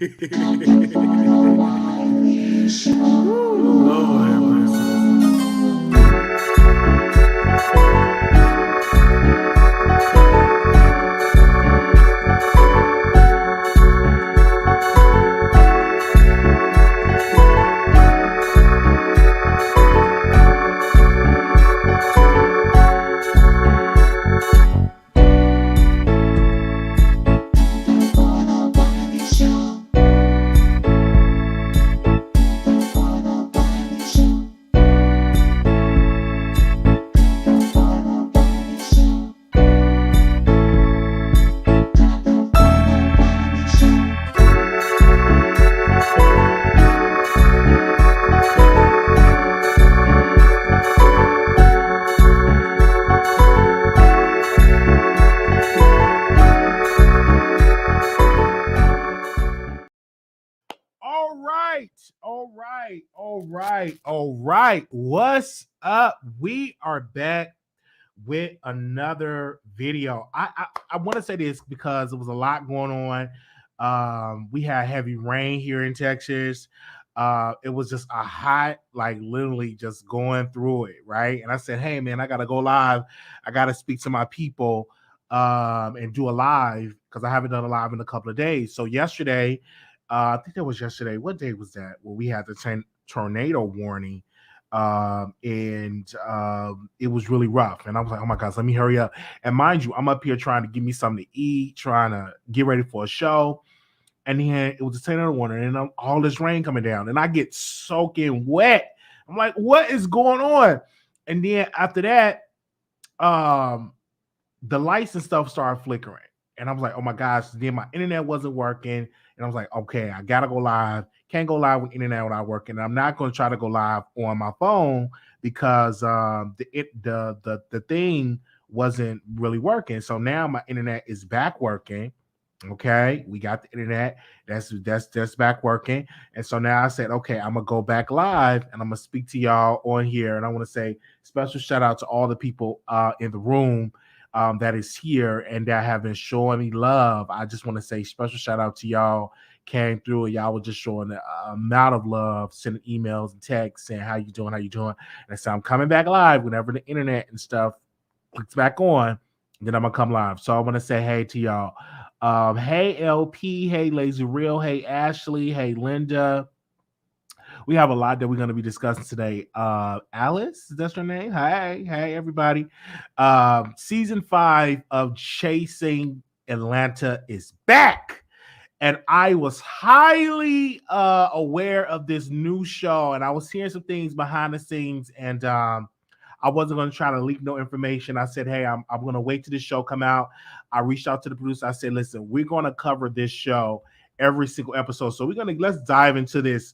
Lord have mercy. All right. What's up? We are back with another video. I want to say this because there was a lot going on. We had heavy rain here in Texas. It was just a hot, like literally just going through it, right? And I said, hey man, I gotta go live. I gotta speak to my people and do a live because I haven't done a live in a couple of days. So yesterday, I think that was yesterday. What day was that? Well, we had the tornado warning and it was really rough. And I was like, oh my gosh, let me hurry up. And mind you, I'm up here trying to give me something to eat, trying to get ready for a show. And then it was a tornado warning, and all this rain coming down, and I get soaking wet. I'm like, what is going on? And then after that, um, the lights and stuff started flickering. And I was like, oh my gosh, then my internet wasn't working. And I was like, okay, I gotta go live. Can't go live with internet without working. And I'm not gonna try to go live on my phone because the thing wasn't really working. So now my internet is back working. Okay, we got the internet. That's back working. And so now I said, okay, I'm gonna go back live and I'm gonna speak to y'all on here. And I want to say special shout out to all the people in the room that is here and that have been showing me love. I just want to say special shout out to y'all. Came through and y'all were just showing the amount of love, sending emails and texts saying how you doing, how you doing. And so I'm coming back live whenever the internet and stuff clicks back on. Then I'm gonna come live. So I want to say hey to y'all. Hey LP, hey Lazy Real, hey Ashley, hey Linda. We have a lot that we're going to be discussing today. Alice, is that your name? Hey, everybody. Season 5 of Chasing Atlanta is back. And I was highly aware of this new show, and I was hearing some things behind the scenes, and I wasn't going to try to leak no information. I said, hey, I'm going to wait till this show come out. I reached out to the producer. I said, listen, we're going to cover this show every single episode. So let's dive into this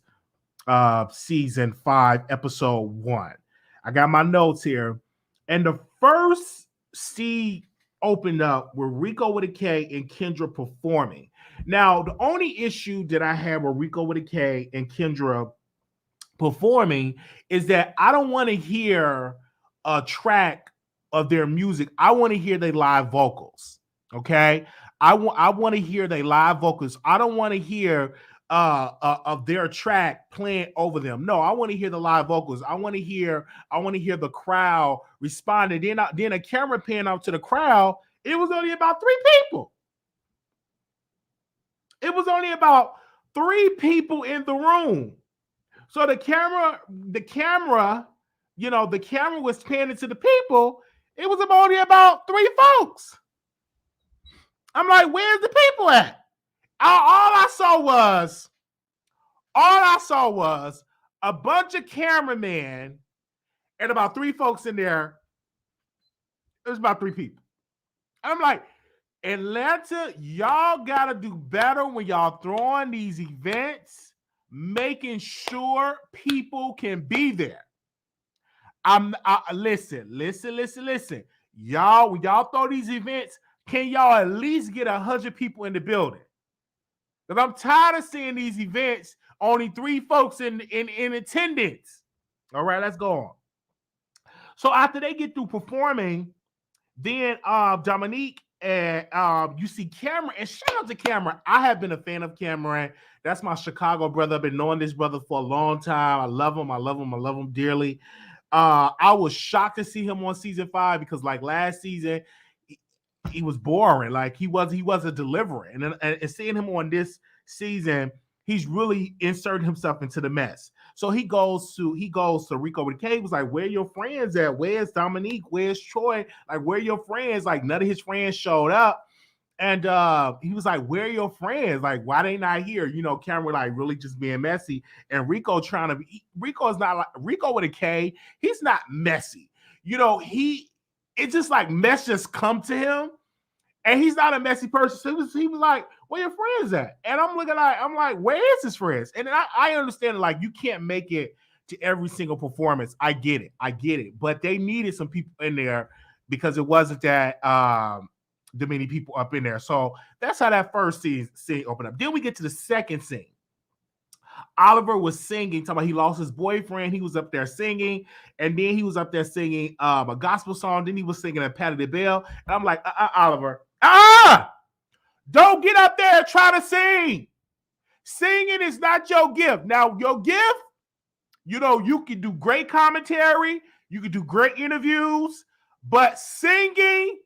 season 5, episode 1. I got my notes here. And the first scene opened up with Rico with a K and Kendra performing. Now, the only issue that I had with Rico with a K and Kendra performing is that I don't want to hear a track of their music. I want to hear their live vocals. Okay. I want to hear their live vocals. I don't want to hear of their track playing over them. No, I want to hear the live vocals. I want to hear the crowd responding. Then a camera pan out to the crowd. It was only about 3 people. It was only about 3 people in the room. So the camera, the camera was panning to the people. It was only about 3 folks. I'm like, where's the people at? All I saw was a bunch of cameramen and about 3 folks in there. It was about 3 people. I'm like, Atlanta, y'all gotta do better when y'all throwing these events, making sure people can be there. Listen. Y'all, when y'all throw these events, can y'all at least get 100 people in the building? Because I'm tired of seeing these events, only 3 folks in attendance. All right, let's go on. So after they get through performing, then Dominique And you see Cameron, and shout out to Cameron. I have been a fan of Cameron. That's my Chicago brother. I've been knowing this brother for a long time. I love him. I love him. I love him dearly. I was shocked to see him on season 5 because, like last season, he was boring. Like he wasn't delivering. And seeing him on this season, he's really inserted himself into the mess. So he goes to Rico with K. He was like, "Where your friends at? Where's Dominique? Where's Troy? Like, where your friends?" Like, none of his friends showed up. And he was like, "Where are your friends? Like, why they not here?" You know, Cameron like really just being messy. And Rico trying to be Rico is not like Rico with a K. He's not messy. You know, it's just like mess just come to him. And he's not a messy person. So he was like, "Where your friends at?" And I'm like, "Where is his friends?" And then I understand, like, you can't make it to every single performance. I get it. But they needed some people in there because it wasn't that many people up in there. So that's how that first scene opened up. Then we get to the second scene. Oliver was singing, talking about he lost his boyfriend. He was up there singing, and then he was up there singing a gospel song. Then he was singing a Patti LaBelle. And I'm like, Oliver, don't get up there and try to sing. Singing is not your gift. Now, your gift, you know, you can do great commentary, you can do great interviews, but singing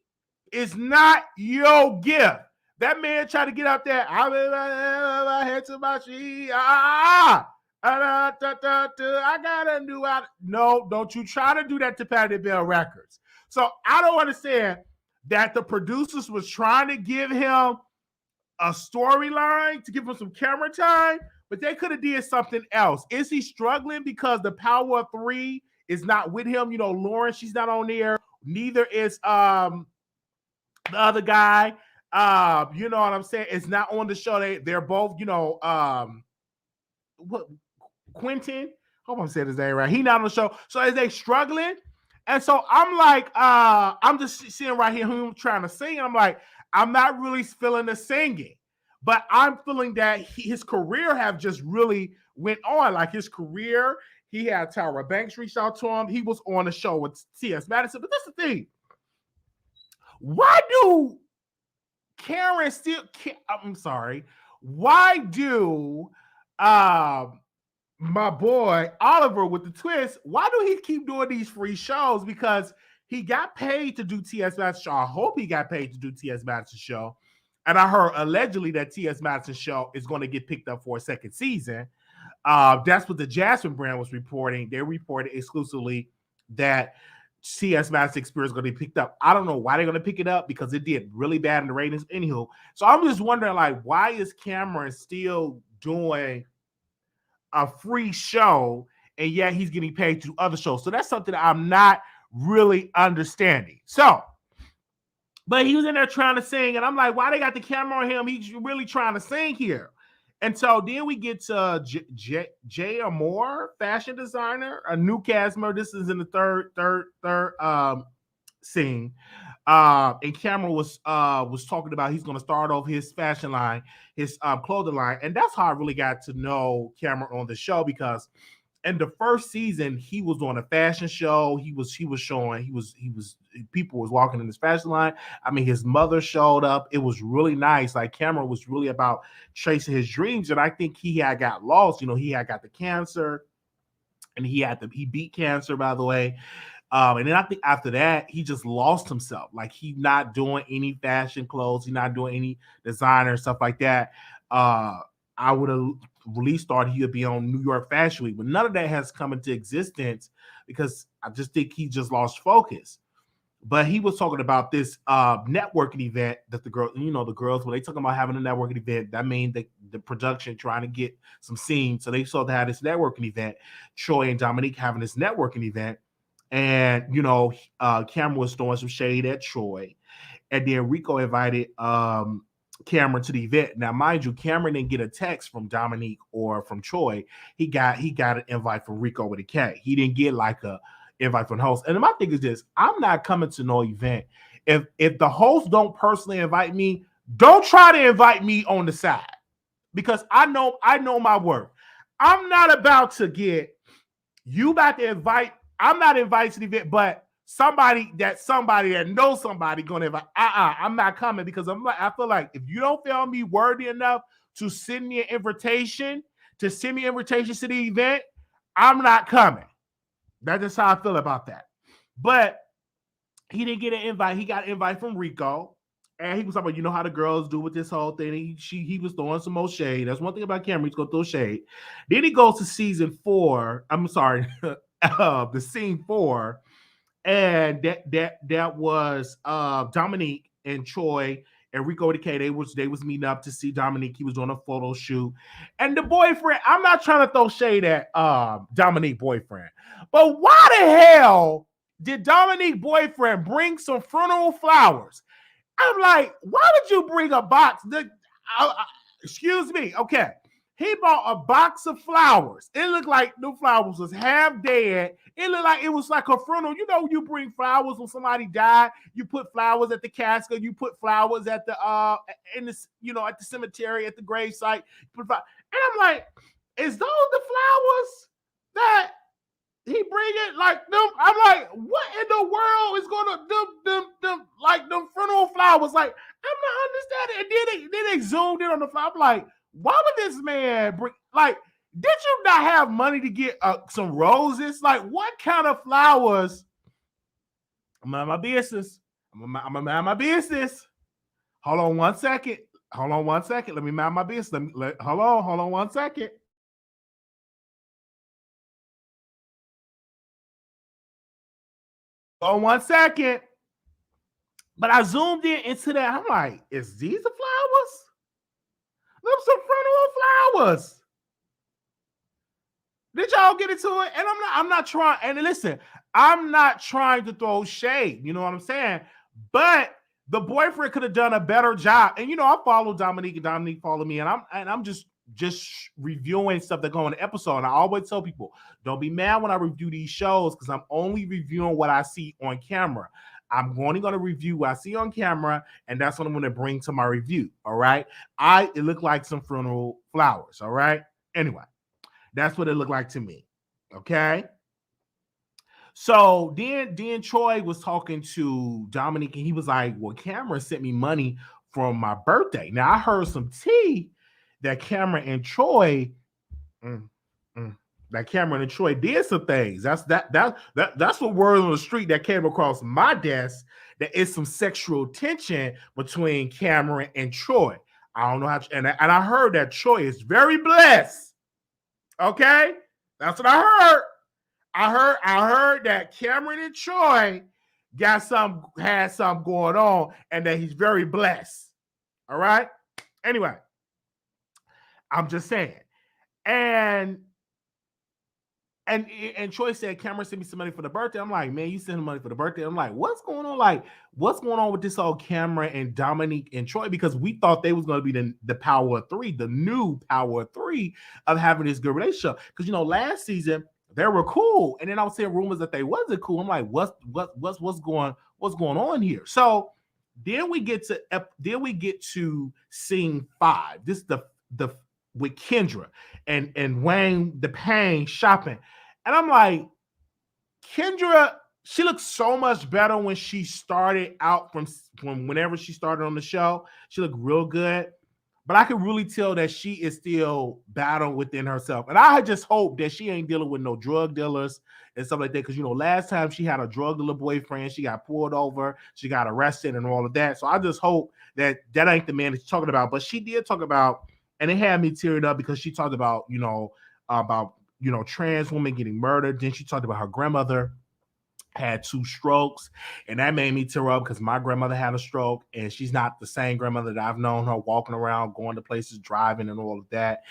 is not your gift. That man tried to get out there. I had too much. I gotta do. No, don't you try to do that to Patti LaBelle Records. So I don't understand that the producers was trying to give him a storyline to give him some camera time, but they could have did something else. Is he struggling because the power of 3 is not with him? You know, Lauren, she's not on there. Neither is the other guy. You know what I'm saying? It's not on the show. They're both, you know, what Quentin? Hope I'm saying his name right. He not on the show. So is they struggling? And so I'm like, I'm just sitting right here, him trying to sing. And I'm like, I'm not really feeling the singing, but I'm feeling that his career have just really went on. Like his career, he had Tyra Banks reach out to him. He was on the show with T.S. Madison. But that's the thing. Why do Karen still? I'm sorry. Why do my boy Oliver with the twist? Why do he keep doing these free shows? Because he got paid to do T.S. Madison show. I hope he got paid to do T.S. Madison show. And I heard allegedly that T.S. Madison show is going to get picked up for a second season. That's what the Jasmine brand was reporting. They reported exclusively that T.S. Madison Experience is going to be picked up. I don't know why they're going to pick it up because it did really bad in the ratings. Anywho, so I'm just wondering, like, why is Cameron still doing a free show and yet he's getting paid to do other shows? So that's something that I'm not really understanding. So, but he was in there trying to sing, and I'm like, why they got the camera on him? He's really trying to sing here. And so then we get to Jay Amore, fashion designer, a new cast member. This is in the third scene. And Cameron was talking about he's going to start off his fashion line, his clothing line, and that's how I really got to know Cameron on the show, because in the first season he was on a fashion show. He was showing people was walking in his fashion line. I mean, his mother showed up. It was really nice. Like, Cameron was really about chasing his dreams, and I think he had got lost. You know, he had got the cancer, and he beat cancer, by the way. And then I think after that, he just lost himself. Like, he not doing any fashion clothes. He not doing any designer stuff like that. I would have really thought he would be on New York Fashion Week, but none of that has come into existence because I just think he just lost focus. But he was talking about this networking event that the girls, when they talking about having a networking event, that means the production trying to get some scenes. So they saw to have this networking event, Troy and Dominique having this networking event. And, Cameron was throwing some shade at Troy. And then Rico invited Cameron to the event. Now, mind you, Cameron didn't get a text from Dominique or from Troy. He got an invite from Rico with a K. He didn't get like a invite from the host. And my thing is this: I'm not coming to no event. If the host don't personally invite me, don't try to invite me on the side, because I know my worth. I'm not about to get you about to invite. I'm not invited to the event, but somebody that knows somebody gonna invite. I'm not coming because I feel like if you don't feel me worthy enough to send me an invitation to the event, I'm not coming. That's just how I feel about that. But he didn't get an invite. He got an invite from Rico. And he was talking about, you know how the girls do with this whole thing. He was throwing some more shade. That's one thing about Cameron. He's going to throw shade. Then he goes to season 4. I'm sorry, the scene 4. And that was Dominique and Troy and Rico K. They was meeting up to see Dominique. He was doing a photo shoot. And the boyfriend, I'm not trying to throw shade at Dominique boyfriend. But why the hell did Dominique boyfriend bring some funeral flowers? I'm like, why would you bring a box? Excuse me. Okay. He bought a box of flowers. It looked like the flowers was half dead. It looked like it was like a funeral. You know, you bring flowers when somebody died. You put flowers at the casket. You put flowers at the at the cemetery, at the gravesite. And I'm like, is those the flowers that he bring it like them? I'm like, what in the world is gonna them funeral flowers? Like, I'm not understanding. And then they zoomed in on the flower. I'm like, why would this man bring, like, did you not have money to get some roses? Like, what kind of flowers? I'm on my business. I'm gonna mind my business. Hold on one second. Let me mind my business. Hold on 1 second. Hold on 1 second. But I zoomed in into that. I'm like, is these the flowers? Them some funeral flowers. Did y'all get into it? And I'm not trying. And listen, I'm not trying to throw shade. You know what I'm saying? But the boyfriend could have done a better job. And I follow Dominique, and Dominique follow me, and I'm just reviewing stuff that go on the episode. And I always tell people, don't be mad when I review these shows because I'm only reviewing what I see on camera. I'm only going to review what I see on camera, and that's what I'm going to bring to my review. All right. It looked like some funeral flowers. All right. Anyway, that's what it looked like to me. Okay. So then Troy was talking to Dominique, and he was like, well, Cameron sent me money for my birthday. Now I heard some tea that Cameron and Troy did some things. That's what word on the street that came across my desk. That is some sexual tension between Cameron and Troy. I don't know how, and I heard that Troy is very blessed. Okay, that's what I heard. I heard that Cameron and Troy had something going on, and that he's very blessed. All right. Anyway, I'm just saying, and Troy said, Cameron sent me some money for the birthday. I'm like, man, you sent him money for the birthday. I'm like, what's going on? Like, what's going on with this whole Cameron and Dominique and Troy? Because we thought they was going to be the power of three, the new power of three of having this good relationship. Because last season they were cool, and then I was hearing rumors that they wasn't cool. I'm like, what's going on here? So then we get to scene 5. This is the with Kendra and Wayne the Pain shopping. And I'm like, Kendra, she looks so much better when she started out from whenever she started on the show. She looked real good. But I can really tell that she is still battling within herself. And I just hope that she ain't dealing with no drug dealers and stuff like that. Because, last time she had a drug dealer boyfriend, she got pulled over, she got arrested and all of that. So I just hope that ain't the man that she's talking about. But she did talk about, and it had me teared up because she talked about, trans women getting murdered. Then she talked about her grandmother had 2 strokes, and that made me tear up because my grandmother had a stroke, and she's not the same grandmother that I've known her walking around, going to places, driving, and all of that.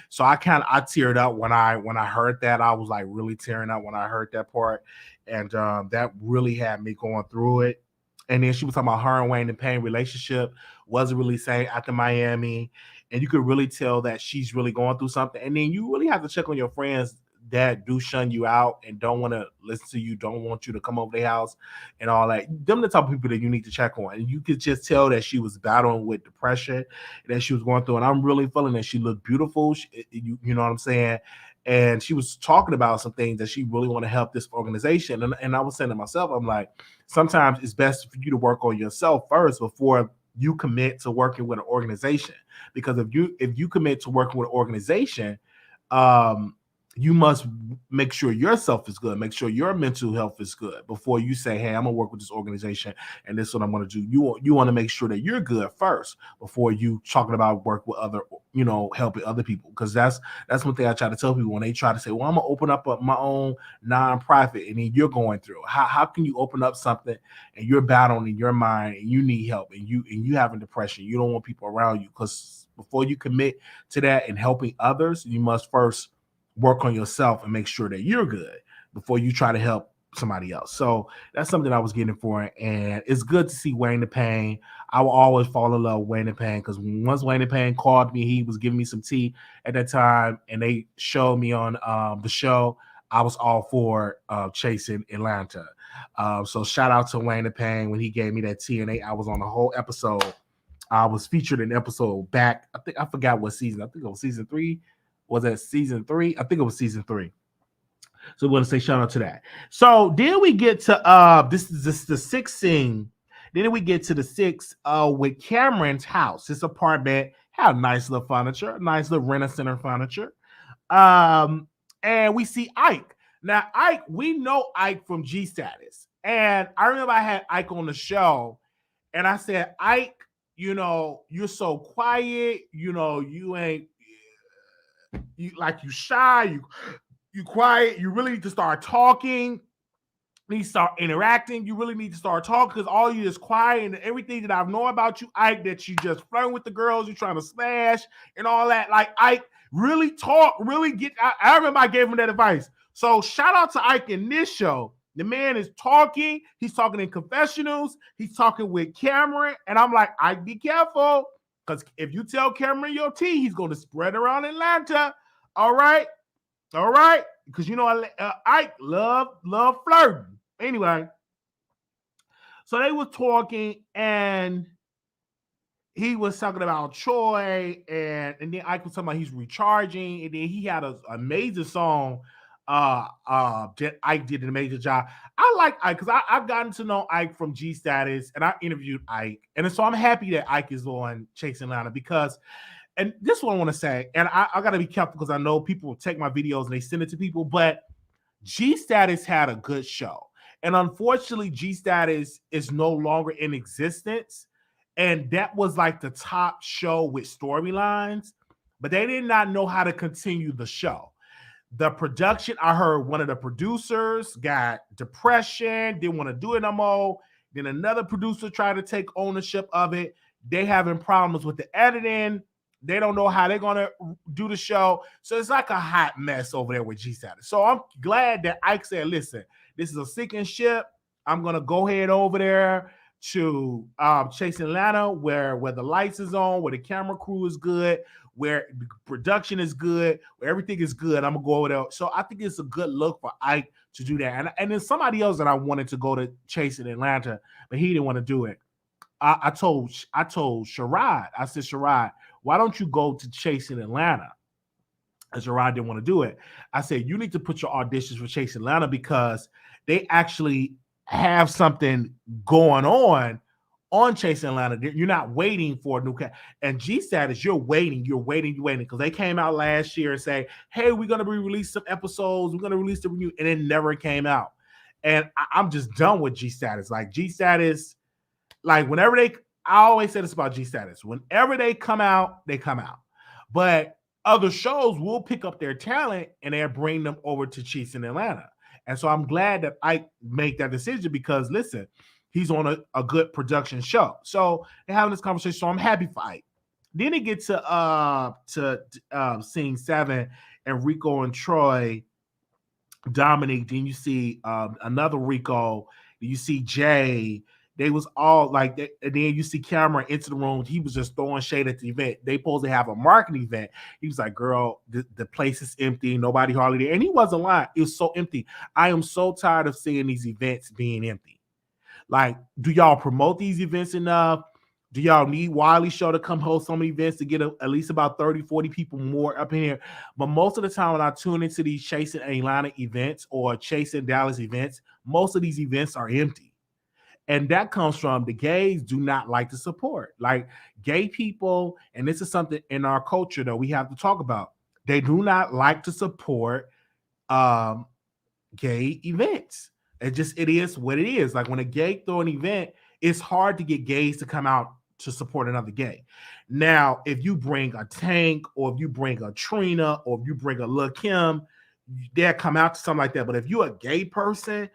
So I teared up when I heard that. I was like really tearing up when I heard that part, and that really had me going through it. And then she was talking about her and Wayne the Pain relationship wasn't really saying after Miami, and you could really tell that she's really going through something. And then you really have to check on your friends that do shun you out and don't want to listen to you, don't want you to come over their house and all that, them the type of people that you need to check on. And you could just tell that she was battling with depression that she was going through. And I'm really feeling that she looked beautiful. You know what I'm saying? And she was talking about some things that she really want to help this organization. And I was saying to myself, I'm like, sometimes it's best for you to work on yourself first before you commit to working with an organization. Because if you commit to working with an organization, you must make sure yourself is good, make sure your mental health is good before you say, hey, I'm gonna work with this organization and this is what I'm gonna do. You want to make sure that you're good first before you talking about work with other, helping other people. Because that's one thing I try to tell people when they try to say, well, I'm gonna open up my own nonprofit, and then you're going through. How can you open up something and you're battling in your mind and you need help and you having depression, you don't want people around you? Because before you commit to that and helping others, you must first work on yourself and make sure that you're good before you try to help somebody else. So that's something I was getting for, and it's good to see Wayne the Pain. I will always fall in love with Wayne the Pain because once Wayne the Pain called me, he was giving me some tea at that time, and they showed me on the show. I was all for chasing Atlanta. So shout out to Wayne the Pain when he gave me that tea, and I was on the whole episode. I was featured in episode back. I forgot what season. I think it was season 3. Was that season 3? I think it was season 3. So we want to say shout out to that. So then we get to this is the 6th scene. Then we get to the 6th with Cameron's house. His apartment had nice little furniture, nice little Renaissance furniture. And we see Ike. Now, Ike, we know Ike from G Status. And I remember I had Ike on the show, and I said, Ike, you're so quiet, you ain't you shy, you quiet, you really need to start talking, you need to start interacting, you really need to start talking, because all you is quiet, and everything that I've known about you, Ike, that you just flirting with the girls, you trying to smash and all that, like, Ike, really talk, really get, I remember I gave him that advice. So shout out to Ike in this show. The man is talking, he's talking in confessionals, he's talking with Cameron, and I'm like, Ike, be careful. Because if you tell Cameron your tea, he's going to spread around Atlanta. All right? Because Ike love flirting. Anyway, so they were talking, and he was talking about Troy, and then Ike was talking about he's recharging, and then he had an amazing song. Ike did an amazing job. I like Ike because I've gotten to know Ike from G Status, and I interviewed Ike, and so I'm happy that Ike is on Chasing Atlanta because, and this is what I want to say, and I got to be careful because I know people take my videos and they send it to people, but G Status had a good show, and unfortunately, G Status is no longer in existence, and that was like the top show with storylines, but they did not know how to continue the show. The production, I heard one of the producers got depression, didn't want to do it no more. Then another producer tried to take ownership of it. They having problems with the editing. They don't know how they're going to do the show. So it's like a hot mess over there with G Status. So I'm glad that Ike said, listen, this is a sinking ship. I'm going to go ahead over there to Chasing Atlanta where the lights is on, where the camera crew is good, where the production is good, where everything is good. I'm gonna go over there. So I think it's a good look for Ike to do that. And then somebody else that I wanted to go to Chasing Atlanta, but he didn't want to do it. I told Sherrod, I said, Sherrod, why don't you go to Chasing Atlanta? And Sherrod didn't want to do it. I said, you need to put your auditions for Chasing Atlanta because they actually have something going on Chasing Atlanta. You're not waiting for a new cat. And G Status, you're waiting because they came out last year and say, hey, we're going to release some episodes. We're going to release the review. And it never came out. And I'm just done with G Status. Like G Status, like whenever I always say this about G Status. Whenever they come out, they come out. But other shows will pick up their talent and they'll bring them over to Chasing Atlanta. And so I'm glad that I make that decision because, listen, he's on a good production show. So they're having this conversation. So I'm happy for Ike. Then it gets to scene 7, and Rico and Troy, Dominique. Then you see another Rico. You see Jay. They was all like that, and then you see Cameron into the room. He was just throwing shade at the event. They supposed to have a marketing event. He was like, "Girl, the place is empty. Nobody hardly there." And he wasn't lying. It was so empty. I am so tired of seeing these events being empty. Like, do y'all promote these events enough? Do y'all need Wiley Show to come host some events to get at least about 30, 40 people more up in here? But most of the time when I tune into these Chasing Atlanta events or Chasing Dallas events, most of these events are empty. And that comes from the gays do not like to support. Like gay people, and this is something in our culture that we have to talk about. They do not like to support um, gay events. It is what it is. Like when a gay throw an event, it's hard to get gays to come out to support another gay. Now, if you bring a Tank or if you bring a Trina or if you bring a Lil Kim, they'll come out to something like that. But if you're a gay person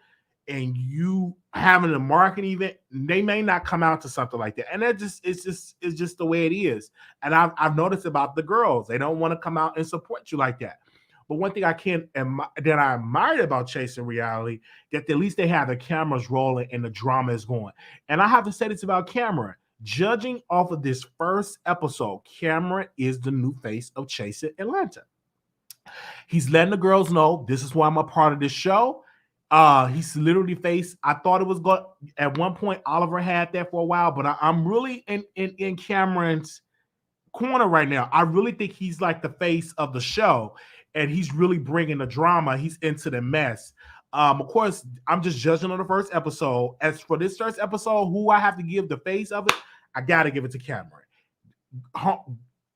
and you having a marketing event, they may not come out to something like that. And that it's just the way it is. And I've noticed about the girls, they don't want to come out and support you like that. But one thing that I admired about Chasing Reality, that at least they have the cameras rolling and the drama is going. And I have to say this about Cameron. Judging off of this first episode, Cameron is the new face of Chasing Atlanta. He's letting the girls know this is why I'm a part of this show. He's literally faced. I thought it was going at one point. Oliver had that for a while, but I'm really in Cameron's corner right now. I really think he's like the face of the show, and he's really bringing the drama. He's into the mess. Of course, I'm just judging on the first episode. As for this first episode, who I have to give the face of it, I gotta give it to Cameron.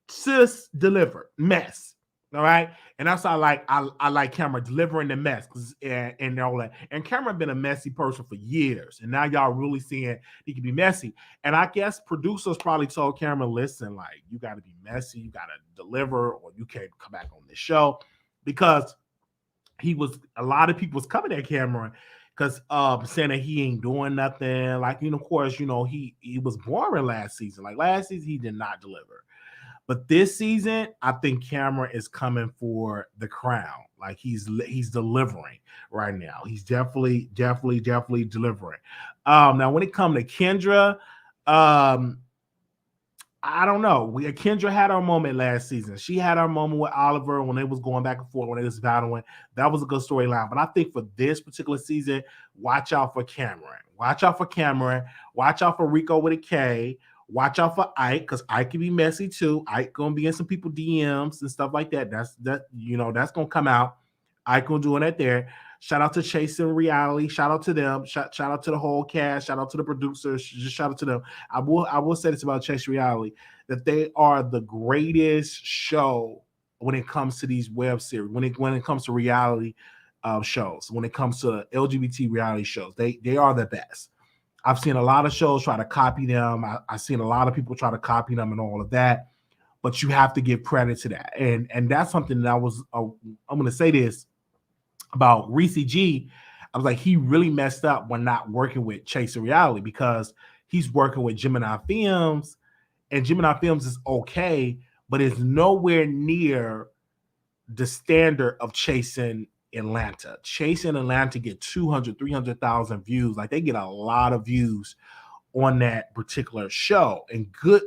Sis delivered mess. All right, and that's how I like Cameron delivering the mess and all that. And Cameron been a messy person for years, and now y'all really seeing he can be messy. And I guess producers probably told Cameron, "Listen, like you got to be messy, you got to deliver, or you can't come back on this show," because a lot of people was coming at Cameron because saying that he ain't doing nothing. Like of course, he was boring last season. Like last season, he did not deliver. But this season, I think Cameron is coming for the crown. Like he's delivering right now. He's definitely delivering. Now, when it comes to Kendra, I don't know. Kendra had her moment last season. She had her moment with Oliver when they was going back and forth, when they was battling. That was a good storyline. But I think for this particular season, watch out for Cameron. Watch out for Cameron. Watch out for Rico with a K. Watch out for Ike, because Ike can be messy too. Ike gonna be in some people DMs and stuff like that. That's gonna come out. Ike gonna doing that there. Shout out to Chasing Reality. Shout out to them. Shout out to the whole cast. Shout out to the producers. Just shout out to them. I will say this about Chasing Reality, that they are the greatest show when it comes to these web series. When it comes to reality shows. When it comes to LGBT reality shows, they are the best. I've seen a lot of shows try to copy them. I've seen a lot of people try to copy them and all of that, but you have to give credit to that. And that's something that I'm going to say this about Reese G. I was like, he really messed up when not working with Chasing Reality, because he's working with Gemini Films, and Gemini Films is okay, but it's nowhere near the standard of Chasing Atlanta. Chasing Atlanta get 200, 300,000 views. Like they get a lot of views on that particular show and good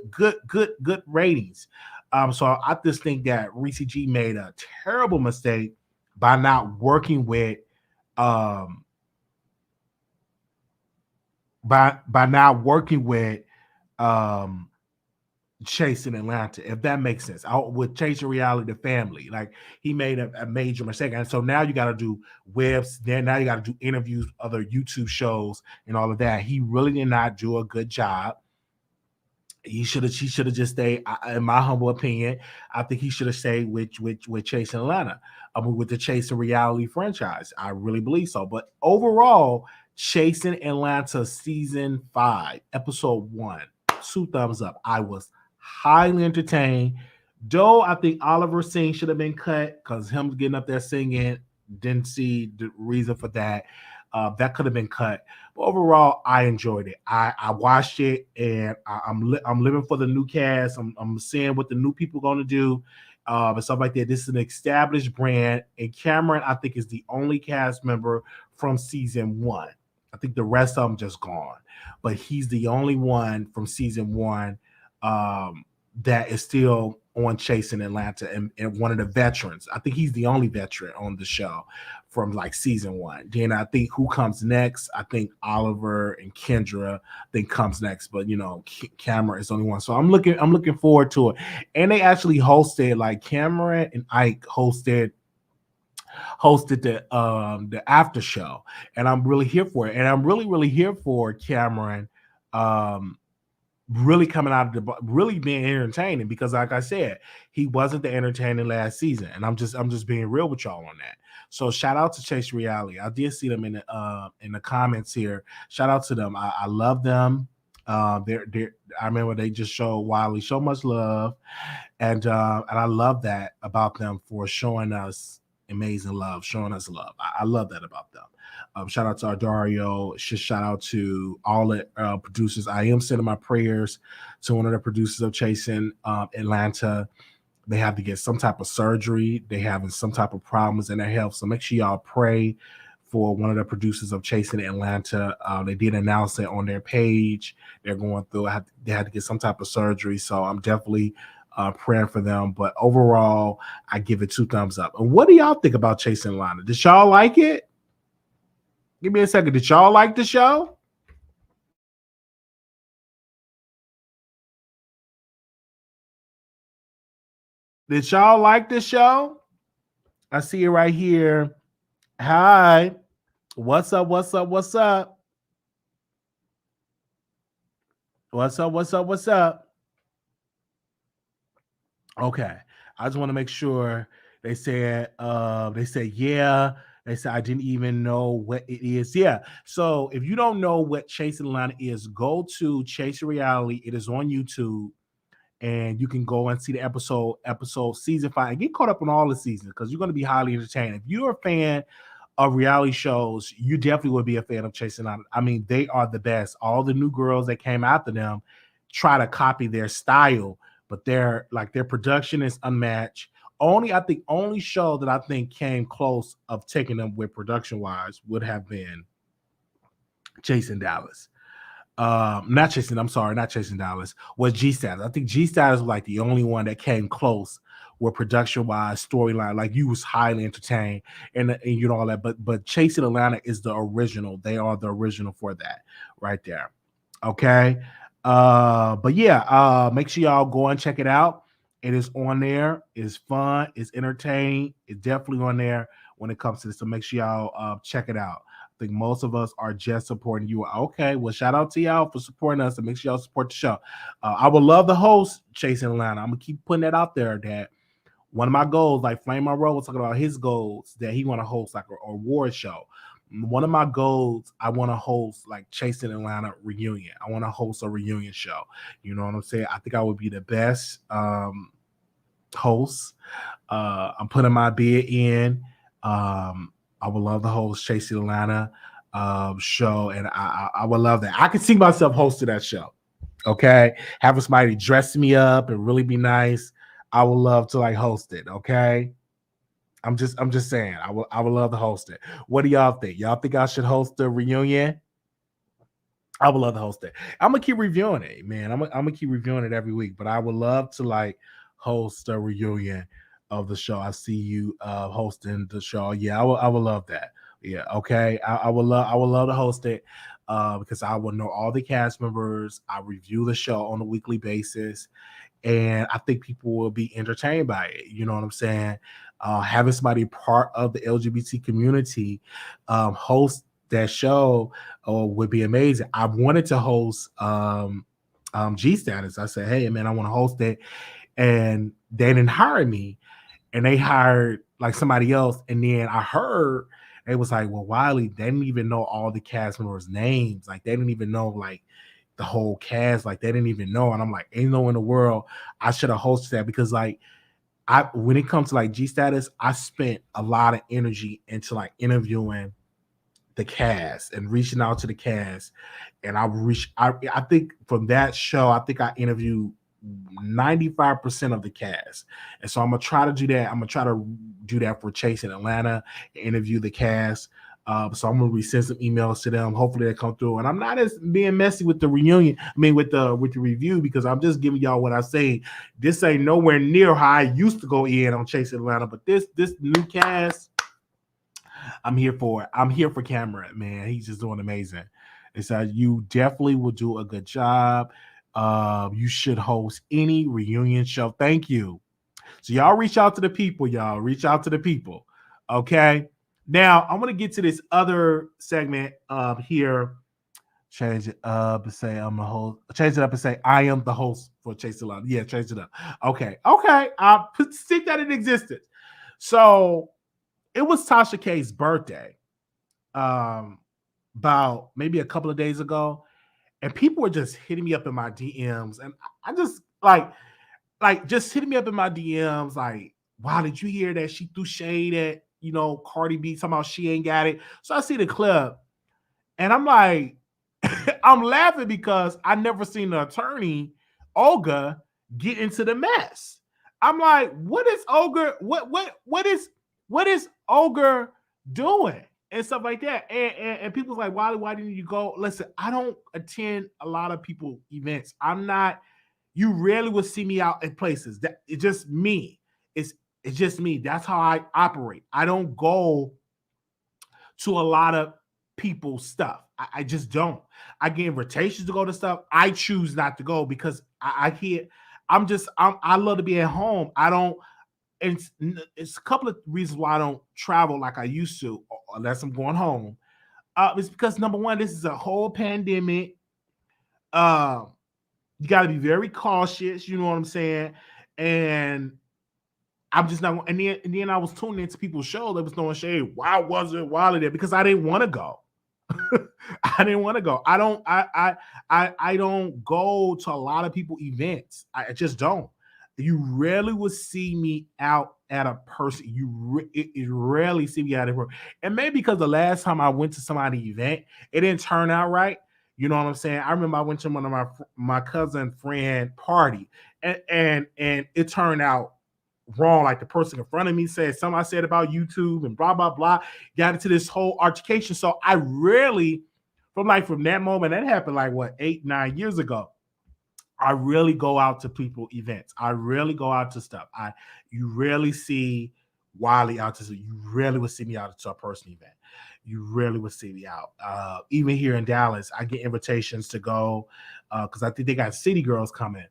ratings. So I just think that Reese G made a terrible mistake by not working with by not working with Chasing Atlanta, if that makes sense. With Chasing Reality, the family, like he made a major mistake, and so now you got to do webs. Then now you got to do interviews, other YouTube shows, and all of that. He really did not do a good job. He should have just stayed. In my humble opinion, I think he should have stayed with Chasing Atlanta, with the Chasing Reality franchise. I really believe so. But overall, Chasing Atlanta season 5, episode 1, 2 thumbs up. I was highly entertained. Though I think Oliver's scene should have been cut, because him getting up there singing, didn't see the reason for that. That could have been cut. But overall, I enjoyed it. I watched it, and I'm living for the new cast. I'm seeing what the new people are going to do and stuff like that. This is an established brand, and Cameron, I think, is the only cast member from season 1. I think the rest of them just gone. But he's the only one from season one that is still on Chasing Atlanta and one of the veterans. I think he's the only veteran on the show from like season one. Then I think who comes next? I think Oliver and Kendra I think comes next, but you know, Cameron is the only one. So I'm looking forward to it. And they actually hosted like Cameron and Ike hosted the after show, and I'm really here for it. And I'm really here for Cameron um really coming out of the really being entertaining, because like I said, he wasn't the entertaining last season, and I'm just being real with y'all on that. So shout out to Chase Reality. I did see them in the comments here. Shout out to them. I love them. They're I remember they just showed Wiley so much love, and I love that about them for showing us amazing love, showing us love. I love that about them. Shout out to our Dario. Shout out to all the producers. I am sending my prayers to one of the producers of Chasing Atlanta. They have to get some type of surgery. They having some type of problems in their health. So make sure y'all pray for one of the producers of Chasing Atlanta. They did announce it on their page. They're going through. They had to get some type of surgery. So I'm definitely praying for them. But overall, I give it 2 thumbs up. And what do y'all think about Chasing Atlanta? Did y'all like it? Give me a second. Did y'all like the show? Did y'all like the show? I see it right here. Hi. What's up? What's up? What's up? What's up? What's up? What's up? Okay. I just want to make sure they said yeah. They said I didn't even know what it is. Yeah. So if you don't know what Chasing Atlanta is, go to Chasing Reality. It is on YouTube, and you can go and see the episode season 5 and get caught up on all the seasons, because you're going to be highly entertained. If you're a fan of reality shows, you definitely would be a fan of Chasing Atlanta. I mean, they are the best. All the new girls that came after them try to copy their style, but their production is unmatched. I think only show that I think came close of taking them with production wise would have been Chasing Dallas. Not Chasing, I'm sorry, not Chasing Dallas, was G Status. I think G Status was like the only one that came close with production wise, storyline. Like you was highly entertained and you know all that. But Chasing Atlanta is the original. They are the original for that right there. Okay. But yeah, make sure y'all go and check it out. It is on there. It's fun. It's entertaining. It's definitely on there when it comes to this. So make sure y'all check it out. I think most of us are just supporting you. Okay, well, shout out to y'all for supporting us, and make sure y'all support the show. I would love to host Chasing Atlanta. I'm gonna keep putting that out there. That one of my goals, like Flame Monroe was talking about his goals, that he want to host like a award show. One of my goals, I want to host like Chasing Atlanta reunion. I want to host a reunion show. You know what I'm saying? I think I would be the best host. I'm putting my bid in. I would love to host Chasing Atlanta show, and I would love that. I could see myself hosting that show. Okay, having somebody dress me up and really be nice. I would love to like host it. Okay, I'm just saying I would love to host it. What do y'all think? Y'all think I should host the reunion? I would love to host it. I'm gonna keep reviewing it, man. I'm gonna keep reviewing it every week. But I would love to like host a reunion of the show. I see you hosting the show. Yeah, I would love that. Yeah, okay. I would love to host it because I will know all the cast members. I review the show on a weekly basis, and I think people will be entertained by it. You know what I'm saying? Having somebody part of the LGBT community host that show would be amazing. I wanted to host G Status. I said, hey man, I want to host it, and they didn't hire me, and they hired like somebody else. And then I heard it was like, well, Wiley, they didn't even know all the cast members' names. Like they didn't even know like the whole cast. Like they didn't even know. And I'm like, ain't no in the world I should have hosted that, because like when it comes to like G Status, I spent a lot of energy into like interviewing the cast and reaching out to the cast. And I think from that show, I think I interviewed 95% of the cast. And so I'm gonna try to do that. I'm gonna try to do that for Chasing Atlanta, interview the cast. So I'm gonna resend some emails to them. Hopefully they come through. And I'm not as being messy with the reunion. I mean, with the review, because I'm just giving y'all what I say. This ain't nowhere near how I used to go in on Chase Atlanta, but this new cast, I'm here for it. I'm here for Cameron, man. He's just doing amazing. And so you definitely will do a good job. You should host any reunion show. Thank you. So y'all reach out to the people, y'all. Reach out to the people. Okay. Now I'm gonna get to this other segment here. Change it up and say I'm the host. Change it up and say I am the host for Chase Atlanta. Yeah, change it up. Okay. I'll stick that in existence. So it was Tasha K's birthday. About maybe a couple of days ago, and people were just hitting me up in my DMs, and I just like just hitting me up in my DMs, like, wow, did you hear that she threw shade at Cardi B, talking about she ain't got it? So I see the clip, and I'm like, I'm laughing because I never seen the attorney Olga get into the mess. I'm like, what is Olga? What is Olga doing? And stuff like that. And people's like, why didn't you go? Listen, I don't attend a lot of people events. I'm not, you rarely will see me out at places. That it's just me. It's just me. That's how I operate. I don't go to a lot of people's stuff. I just don't. I get invitations to go to stuff. I choose not to go because I hear I love to be at home. I don't. And it's a couple of reasons why I don't travel like I used to, unless I'm going home. It's because number one, this is a whole pandemic. You got to be very cautious. You know what I'm saying? And I'm just not. And then I was tuning into people's show. They was throwing shade. Why wasn't Wiley there? Because I didn't want to go. I didn't want to go. I don't go to a lot of people events. I just don't. You rarely will see me out at a person. You rarely see me out of her. And maybe because the last time I went to somebody's event, it didn't turn out right. You know what I'm saying? I remember I went to one of my cousin friend party, and it turned out wrong. Like the person in front of me said something I said about YouTube and blah blah blah. Got into this whole altercation. So I rarely, from that moment, that happened like what 8-9 years ago. I really go out to people events. I really go out to stuff. You rarely see Wiley out to. You rarely would see me out to a person event. You rarely would see me out. Even here in Dallas, I get invitations to go because I think they got City Girls coming.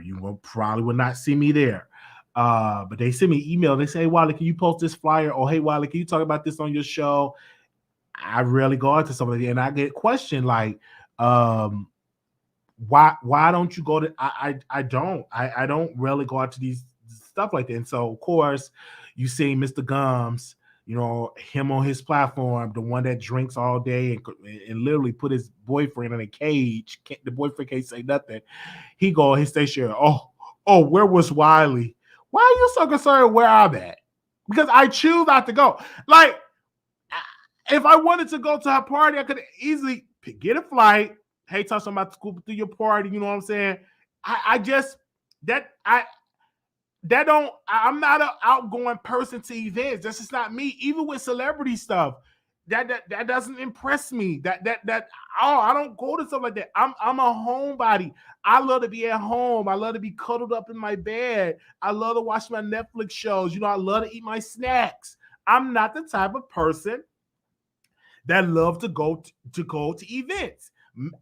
You will probably would not see me there. But they send me an email. They say, hey, Wiley, can you post this flyer? Or hey, Wiley, can you talk about this on your show? I rarely go out to somebody, and I get questioned like, why don't you go to I don't really go out to these stuff like that. And so of course you see Mr. Gums, him on his platform, the one that drinks all day and literally put his boyfriend in a cage. The boyfriend can't say nothing. He go on his station. Oh, where was Wiley? Why are you so concerned where I'm at? Because I choose not to go. Like, if I wanted to go to her party, I could easily get a flight. Hey, Tasha, I'm about to scoop through your party. You know what I'm saying? I'm not an outgoing person to events. That's just not me. Even with celebrity stuff, that doesn't impress me. I don't go to stuff like that. I'm a homebody. I love to be at home. I love to be cuddled up in my bed. I love to watch my Netflix shows. I love to eat my snacks. I'm not the type of person that love to go to events.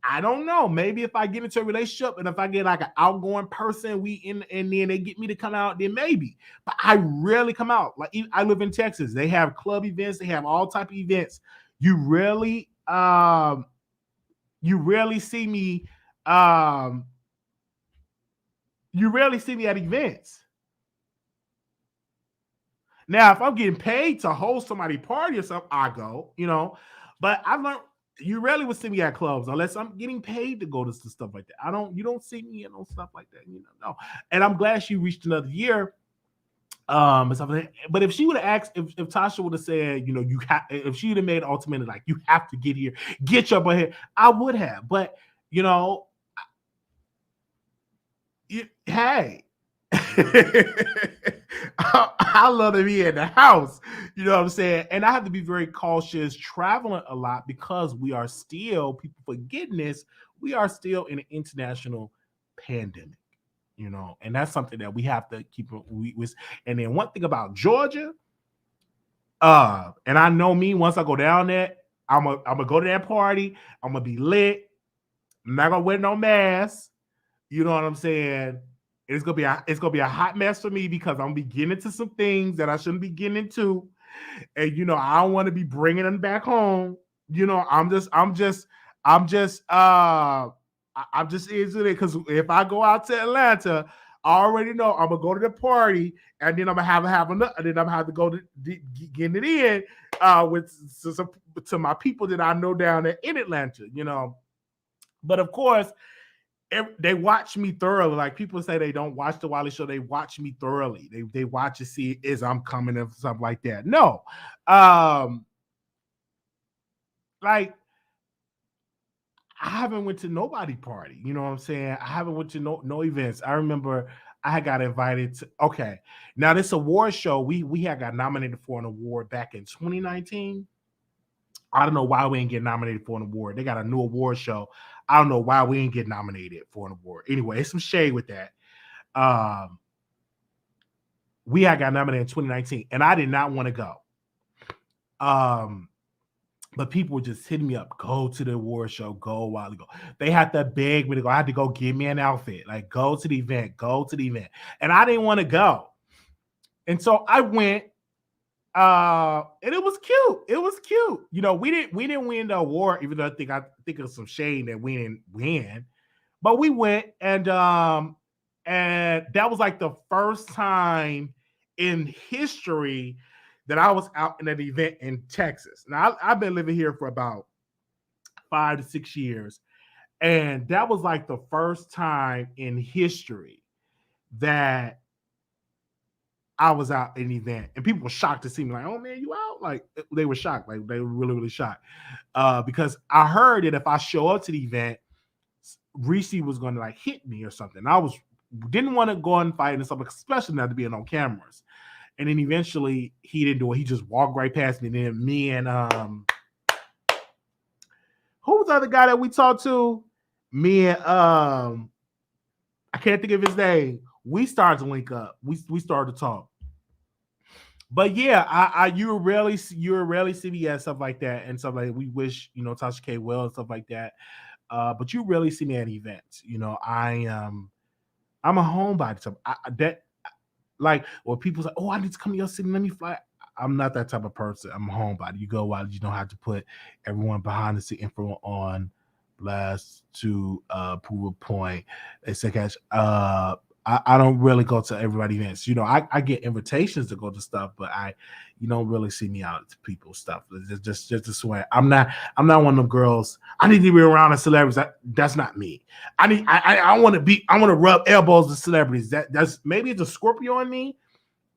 I don't know. Maybe if I get into a relationship and if I get like an outgoing person, and then they get me to come out, then maybe. But I rarely come out. Like I live in Texas. They have club events. They have all type of events. You rarely see me. You rarely see me at events. Now, if I'm getting paid to host somebody's party or something, I go. But I learned. You rarely would see me at clubs unless I'm getting paid to go to stuff like that. You don't see me in no stuff like that. No. And I'm glad she reached another year. And stuff like that. But if she would have asked, if Tasha would have said, if she would have made an ultimatum like you have to get here, get your butt here, I would have. But hey. I love to be in the house. You know what I'm saying? And I have to be very cautious traveling a lot because we are still, people forgetting this, we are still in an international pandemic. You know, and that's something that we have to keep. And then one thing about Georgia, and I know me, once I go down there, I'm gonna go to that party. I'm gonna be lit. I'm not gonna wear no mask. You know what I'm saying? It's gonna be a hot mess for me because I'm gonna be getting into some things that I shouldn't be getting into, and I don't want to be bringing them back home. I'm just into it because if I go out to Atlanta, I already know I'm gonna go to the party, and then I'm gonna have another, and then I'm gonna have to go to getting it in with to my people that I know down there in Atlanta. But of course, they watch me thoroughly. Like people say they don't watch the Wiley Show, they watch me thoroughly. They watch to see is I'm coming and stuff like that. No, like I haven't went to nobody party. You know what I'm saying? I haven't went to no events. I remember I had got invited to. Okay, now this award show we had got nominated for an award back in 2019. I don't know why we didn't get nominated for an award. They got a new award show. I don't know why we didn't get nominated for an award. Anyway, it's some shade with that. We had got nominated in 2019, and I did not want to go. But people were just hitting me up, go to the award show, go a while ago. They had to beg me to go. I had to go get me an outfit, like go to the event. And I didn't want to go. And so I went, and it was cute. It was cute. We didn't win the award, even though I think it was some shame that we didn't win. But we went, and that was like the first time in history that I was out in an event in Texas. Now I've been living here for about 5 to 6 years, and that was like the first time in history that I was out in an event, and people were shocked to see me. Like, oh man, you out? Like they were shocked. Like they were really, really shocked because I heard that if I show up to the event, Reese was going to like hit me or something. I didn't want to go and fight and stuff, especially not to be on cameras. And then eventually he didn't do it. He just walked right past me. And then me and who was the other guy that we talked to? Me and I can't think of his name. We started to link up. We started to talk. But yeah, you rarely see me at stuff like that and stuff like that. We wish Tasha K well and stuff like that. But you rarely see me at events. I'm a homebody. So like, or people say, "Oh, I need to come to your city. Let me fly." I'm not that type of person. I'm a homebody. You go out. You don't have to put everyone behind the scene info on blast to prove a point. It's like, I don't really go to everybody events. I get invitations to go to stuff, but you don't really see me out to people's stuff. It's just this way. I'm not one of them girls. I need to be around the celebrities. That's not me. I want to rub elbows with celebrities. That's maybe it's a Scorpio in me,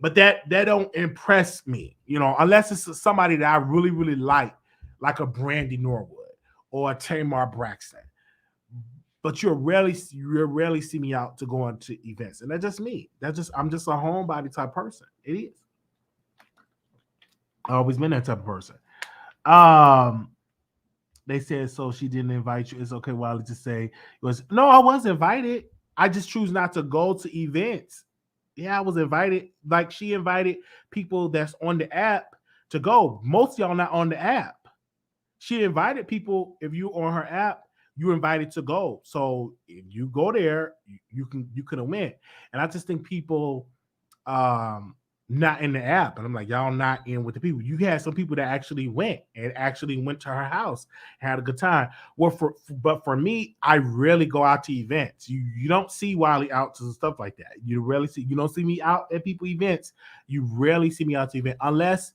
but that don't impress me. Unless it's somebody that I really, really like a Brandy Norwood or a Tamar Braxton. But you rarely see me out to go into events, and that's just me. I'm just a homebody type person. It is. I've always been that type of person. They said so. She didn't invite you. It's okay, Wiley, to say no. I was invited. I just choose not to go to events. Yeah, I was invited. Like she invited people that's on the app to go. Most of y'all not on the app. She invited people. If you on her app, you're invited to go. So if you go there, you could have went. And I just think people not in the app. And I'm like, y'all not in with the people. You had some people that actually went to her house, had a good time. Well, but for me, I rarely go out to events. You don't see Wiley out to stuff like that. You don't see me out at people events. You rarely see me out to events unless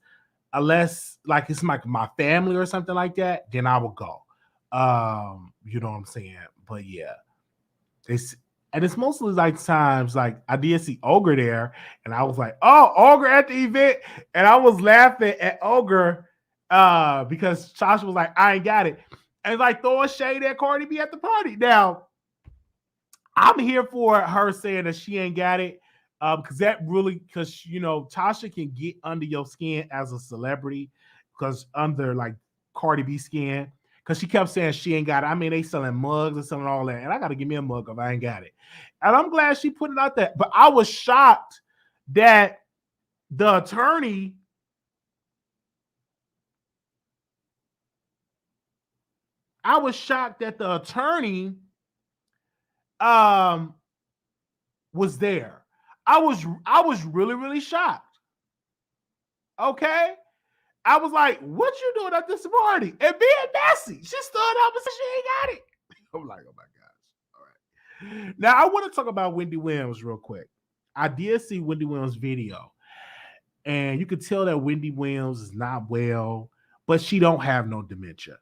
like it's like my family or something like that, then I will go. You know what I'm saying? But yeah, it's mostly like times like I did see Ogre there, and I was like, "Oh, Ogre at the event," and I was laughing at Ogre because Tasha was like, "I ain't got it," and like throwing shade at Cardi B at the party. Now, I'm here for her saying that she ain't got it. because that really, because you know, Tasha can get under your skin as a celebrity, because under like Cardi B skin, because she kept saying she ain't got it. I mean, they selling mugs and selling all that, and I got to give me a mug if I ain't got it. And I'm glad she put it out there. But I was shocked that the attorney um was there. I was really, really shocked. Okay. I was like, what you doing at this party? And being messy. She stood up and said she ain't got it. I'm like, oh my gosh. All right. Now I want to talk about Wendy Williams real quick. I did see Wendy Williams' video, and you could tell that Wendy Williams is not well, but she don't have no dementia.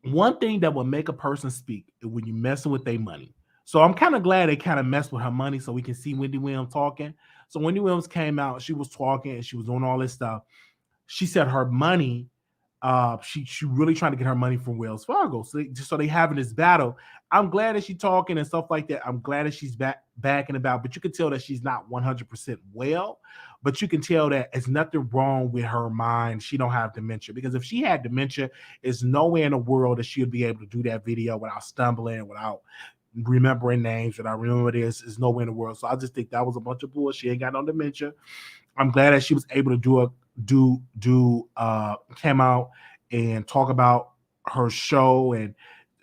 One thing that will make a person speak is when you messing with their money. So I'm kind of glad they kind of messed with her money so we can see Wendy Williams talking. So Wendy Williams came out, she was talking and she was doing all this stuff. She said her money, she really trying to get her money from Wells Fargo. So they having this battle. I'm glad that she's talking and stuff like that. I'm glad that she's back and about, but you can tell that she's not 100% well. But you can tell that it's nothing wrong with her mind. She don't have dementia, because if she had dementia, there's nowhere in the world that she would be able to do that video without stumbling, without remembering names, without remembering this. There's nowhere in the world. So I just think that was a bunch of bullshit. She ain't got no dementia. I'm glad that she was able to came out and talk about her show, and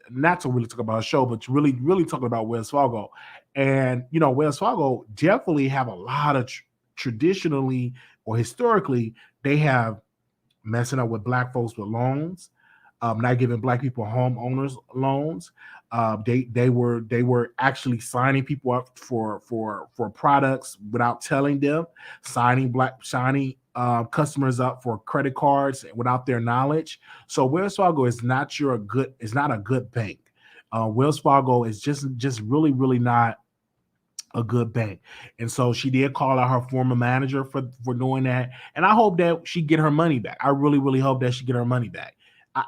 not to really talk about her show, but to really talking about Wells Fargo. And you know, Wells Fargo definitely have a lot of traditionally or historically, they have messing up with black folks with loans, not giving black people homeowners loans. They were actually signing people up for products without telling them, signing customers up for credit cards without their knowledge. So Wells Fargo is not a good bank. Wells Fargo is just really not a good bank. And so she did call out her former manager for doing that. And I hope that she get her money back. I really hope that she get her money back.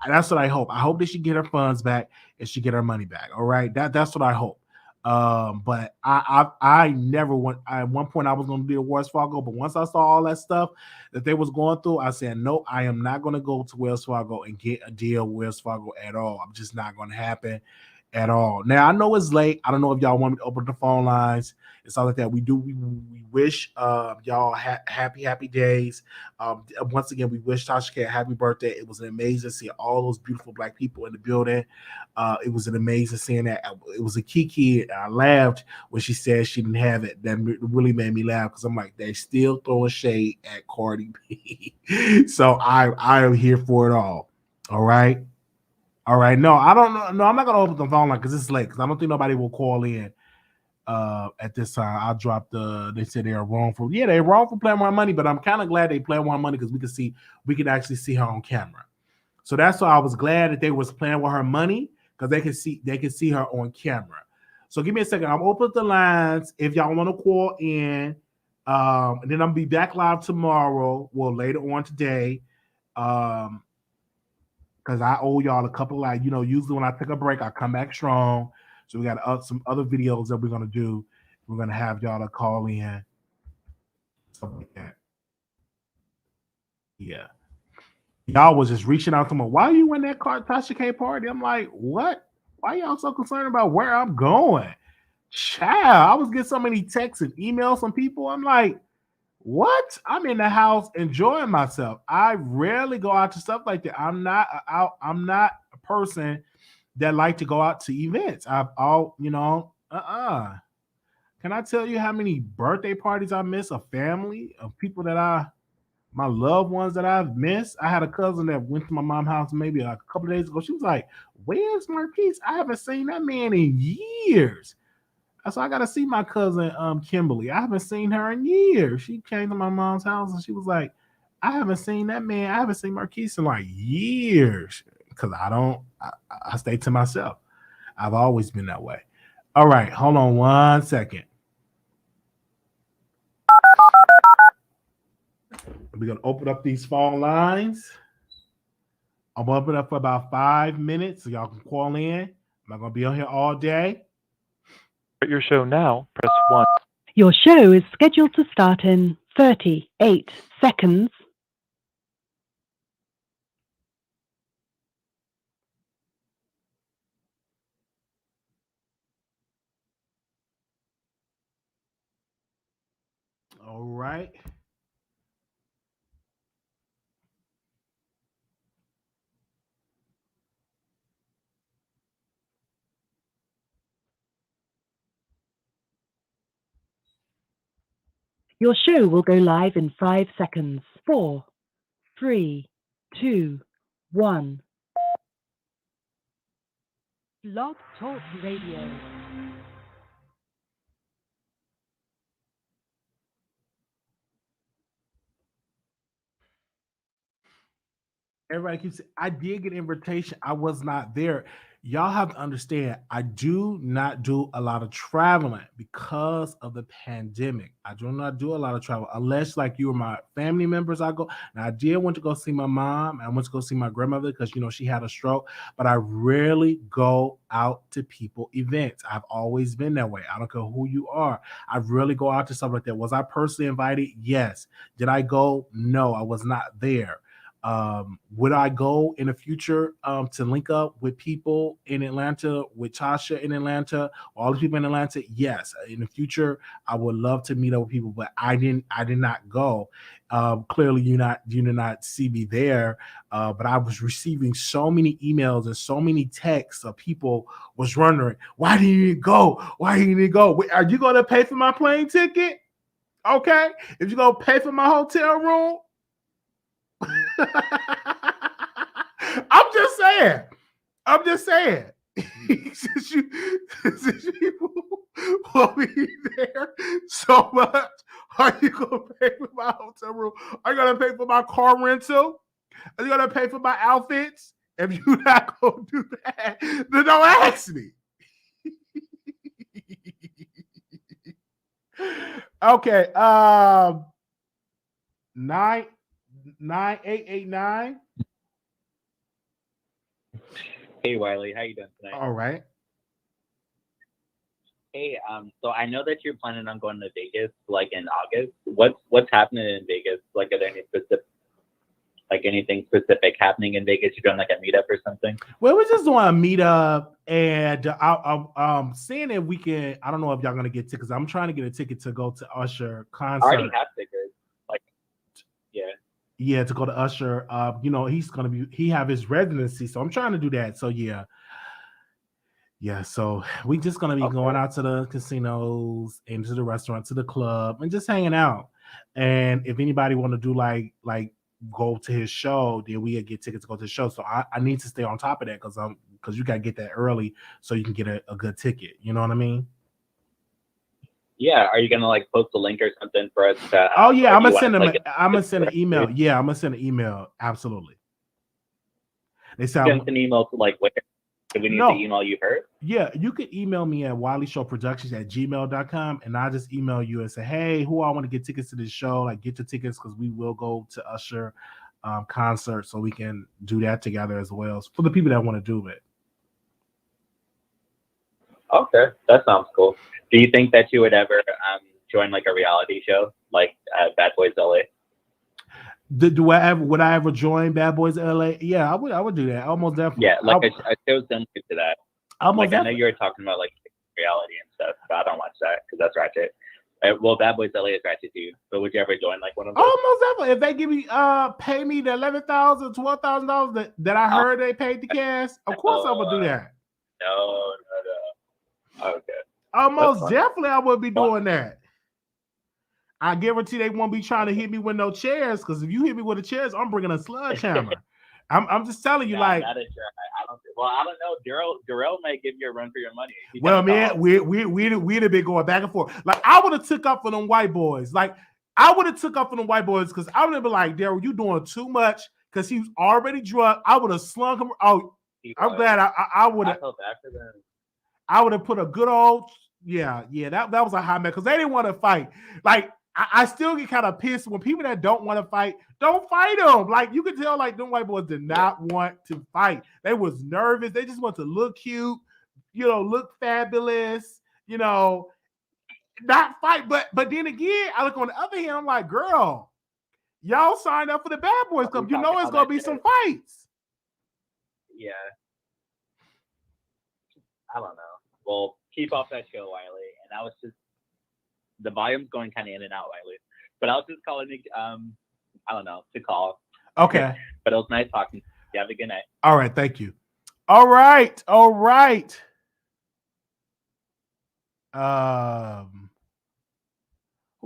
That's what I hope. I hope that she get her funds back and she get her money back. All right. That's what I hope. But I never want. At one point I was going to be a Wells Fargo, but once I saw all that stuff that they was going through, I said, no, I am not going to go to Wells Fargo and get a deal with Wells Fargo at all. I'm just not going to happen at all. Now I know it's late. I don't know if y'all want me to open the phone lines and stuff like that. We wish y'all happy days. Once again, we wish Tasha K a happy birthday. It was an amazing to see all those beautiful black people in the building. It was an amazing seeing that. It was a Kiki. And I laughed when she said she didn't have it. That really made me laugh, because I'm like, they still throwing shade at Cardi B. So I am here for it all. All right. All right. No, I don't know. No, I'm not gonna open the phone line because it's late. Because I don't think nobody will call in at this time. I'll drop they said they're wrong for they're wrong for playing with her money, but I'm kind of glad they playing with her money because we can actually see her on camera. So that's why I was glad that they was playing with her money, because they can see her on camera. So give me a second. I'm opening the lines if y'all want to call in. And then I'll be back live tomorrow. Well, later on today. Because I owe y'all a couple of, usually when I take a break, I come back strong. So we got some other videos that we're going to do. We're going to have y'all to call in. Stuff like that. Yeah. Y'all was just reaching out to me. Why are you in that Tasha K party? I'm like, what? Why y'all so concerned about where I'm going? Child, I was getting so many texts and emails from people. I'm like, what? I'm in the house enjoying myself. I rarely go out to stuff like that. I'm not a person that like to go out to events. Can I tell you how many birthday parties I miss of family, of people my loved ones that I've missed? I had a cousin that went to my mom's house maybe like a couple of days ago. She was like, where's Marquise? I haven't seen that man in years. So I got to see my cousin, Kimberly. I haven't seen her in years. She came to my mom's house and she was like, I haven't seen that man. I haven't seen Marquise in like years, because I stay to myself. I've always been that way. All right. Hold on 1 second. We're going to open up these phone lines. I'm going to open up for about 5 minutes so y'all can call in. I'm not going to be on here all day. Your show now, press 1. Your show is scheduled to start in 38 seconds. All right. Your show will go live in 5 seconds. 4, 3, 2, 1. Blog Talk Radio. Everybody keeps saying, I did get an invitation. I was not there. Y'all have to understand, I do not do a lot of traveling because of the pandemic. I do not do a lot of travel unless like you or my family members. I go. Now I did want to go see my mom. I went to go see my grandmother because she had a stroke, but I rarely go out to people events. I've always been that way. I don't care who you are. I really go out to stuff like that. Was I personally invited? Yes. Did I go? No, I was not there. Would I go in the future to link up with people in Atlanta, with Tasha in Atlanta, all the people in Atlanta? Yes. In the future, I would love to meet up with people, but I did not go. Clearly, you did not see me there, but I was receiving so many emails and so many texts of people was wondering why didn't you go? Why didn't you go? Wait, are you going to pay for my plane ticket? Okay, if you're going to pay for my hotel room. I'm just saying. I'm just saying. Since you will be there so much, are you gonna pay for my hotel room? Are you gonna pay for my car rental? Are you gonna pay for my outfits? If you're not gonna do that, then don't ask me. Okay. 99889. Hey Wiley, how you doing tonight? All right. Hey, so I know that you're planning on going to Vegas like in August. What's happening in Vegas? Like, are there anything specific happening in Vegas? You're doing like a meetup or something? Well, we're just doing a meetup, and I'm seeing if we can. I don't know if y'all gonna get tickets. I'm trying to get a ticket to go to Usher concert. I already have tickets. Like, yeah. Yeah, to go to Usher. He have his residency, so I'm trying to do that. So yeah. So we just gonna be going out to the casinos and to the restaurant, to the club, and just hanging out. And if anybody want to do like go to his show, then we get tickets to go to the show. So I need to stay on top of that because you gotta get that early so you can get a good ticket. You know what I mean? Yeah. Are you gonna like post a link or something for us to? Oh yeah, I'm gonna send them. I'm gonna send an email. Yeah, I'm gonna send an email. Absolutely. They send an email to like where? Do we need to email you first? Yeah, you can email me at wileyshowproductions@gmail.com, and I'll just email you and say, hey, who I want to get tickets to this show? Like, get your tickets because we will go to Usher concert, so we can do that together as well for the people that want to do it. Okay, that sounds cool. Do you think that you would ever join like a reality show like Bad Boys LA? Would I ever join Bad Boys LA? Yeah, I would do that. Almost definitely. Yeah, like a show similar to that. Like I know you were talking about like reality and stuff, but I don't watch that because that's ratchet. Well, Bad Boys LA is ratchet too. But would you ever join like one of those? Almost definitely. If they give me pay me the $11,000, $12,000 that I heard they paid the cast, of course I would do that. No. Okay. Almost definitely I would be doing that. I guarantee they won't be trying to hit me with no chairs, because if you hit me with the chairs, I'm bringing a sledgehammer. I'm just telling you, like. That is sure. I don't know. Darrell might give you a run for your money. Well, man, we'd have been going back and forth. Like, I would have took up for them white boys. Like, I would have took up for them white boys because I would have been like, Daryl, you doing too much, because he was already drunk. I would have slung him. Oh, I'm glad I would have. I would have put a good old. Yeah, that was a hot mess because they didn't want to fight. Like, I still get kind of pissed when people that don't want to fight, don't fight them. Like, you can tell, like, them white boys did not want to fight. They was nervous. They just want to look cute, look fabulous, not fight. But then again, I look on the other hand, I'm like, girl, y'all signed up for the Bad Boys Club. You know it's gonna be some fights. Yeah. I don't know. Well, keep off that show, Wiley. And I was just the volume's going kind of in and out, Wiley. But I was just calling it. I don't know to call. Okay. But it was nice talking. You have a good night. All right. Thank you. All right. Who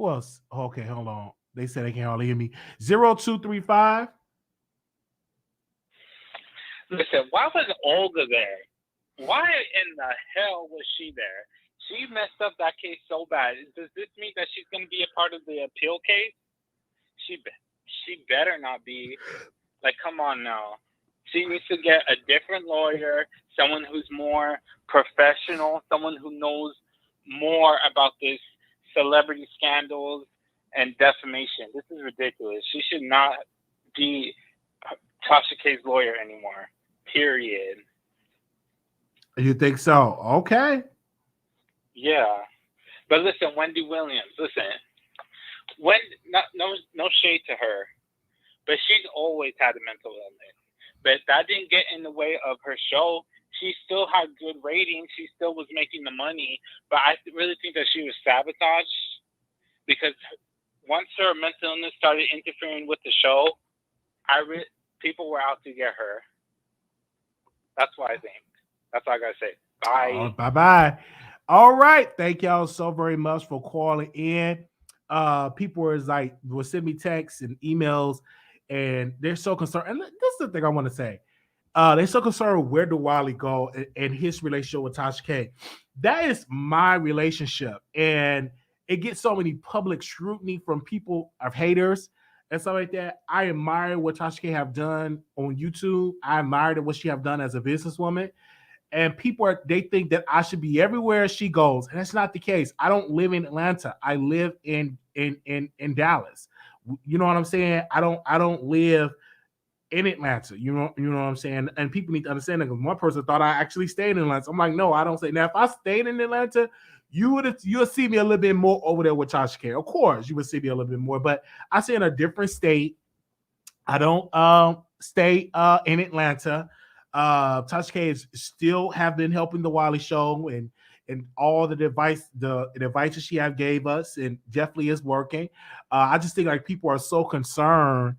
else? Okay, hold on. They said they can't hardly hear me. 0235. Listen, why was Olga there? Why in the hell was she there? She messed up that case so bad. Does this mean that she's going to be a part of the appeal case? She better not be. Like, come on now. She needs to get a different lawyer, someone who's more professional, someone who knows more about this celebrity scandals and defamation. This is ridiculous. She should not be Tasha K's lawyer anymore. Period. You think so? Okay. Yeah. But listen, Wendy Williams, listen. No shade to her, but she's always had a mental illness. But that didn't get in the way of her show. She still had good ratings. She still was making the money. But I really think that she was sabotaged because once her mental illness started interfering with the show, people were out to get her. That's what I think. That's all I got to say. Bye. Oh, bye-bye. All right. Thank y'all so very much for calling in. People will send me texts and emails, and they're so concerned. And this is the thing I want to say. They're so concerned where do Wiley go and his relationship with Tasha K. That is my relationship. And it gets so many public scrutiny from people of haters and stuff like that. I admire what Tasha K have done on YouTube. I admire what she have done as a businesswoman. And people they think that I should be everywhere she goes. And that's not the case. I don't live in Atlanta. I live in Dallas. You know what I'm saying? I don't live in Atlanta. You know what I'm saying? And people need to understand that because one person thought I actually stayed in Atlanta. I'm like, no, I don't say. Now, if I stayed in Atlanta, you'll see me a little bit more over there with Tasha K. Of course, you would see me a little bit more, but I stay in a different state. I don't stay in Atlanta. Tasha K is still have been helping the Wiley Show and all the advice she have gave us, and definitely is working. I just think like people are so concerned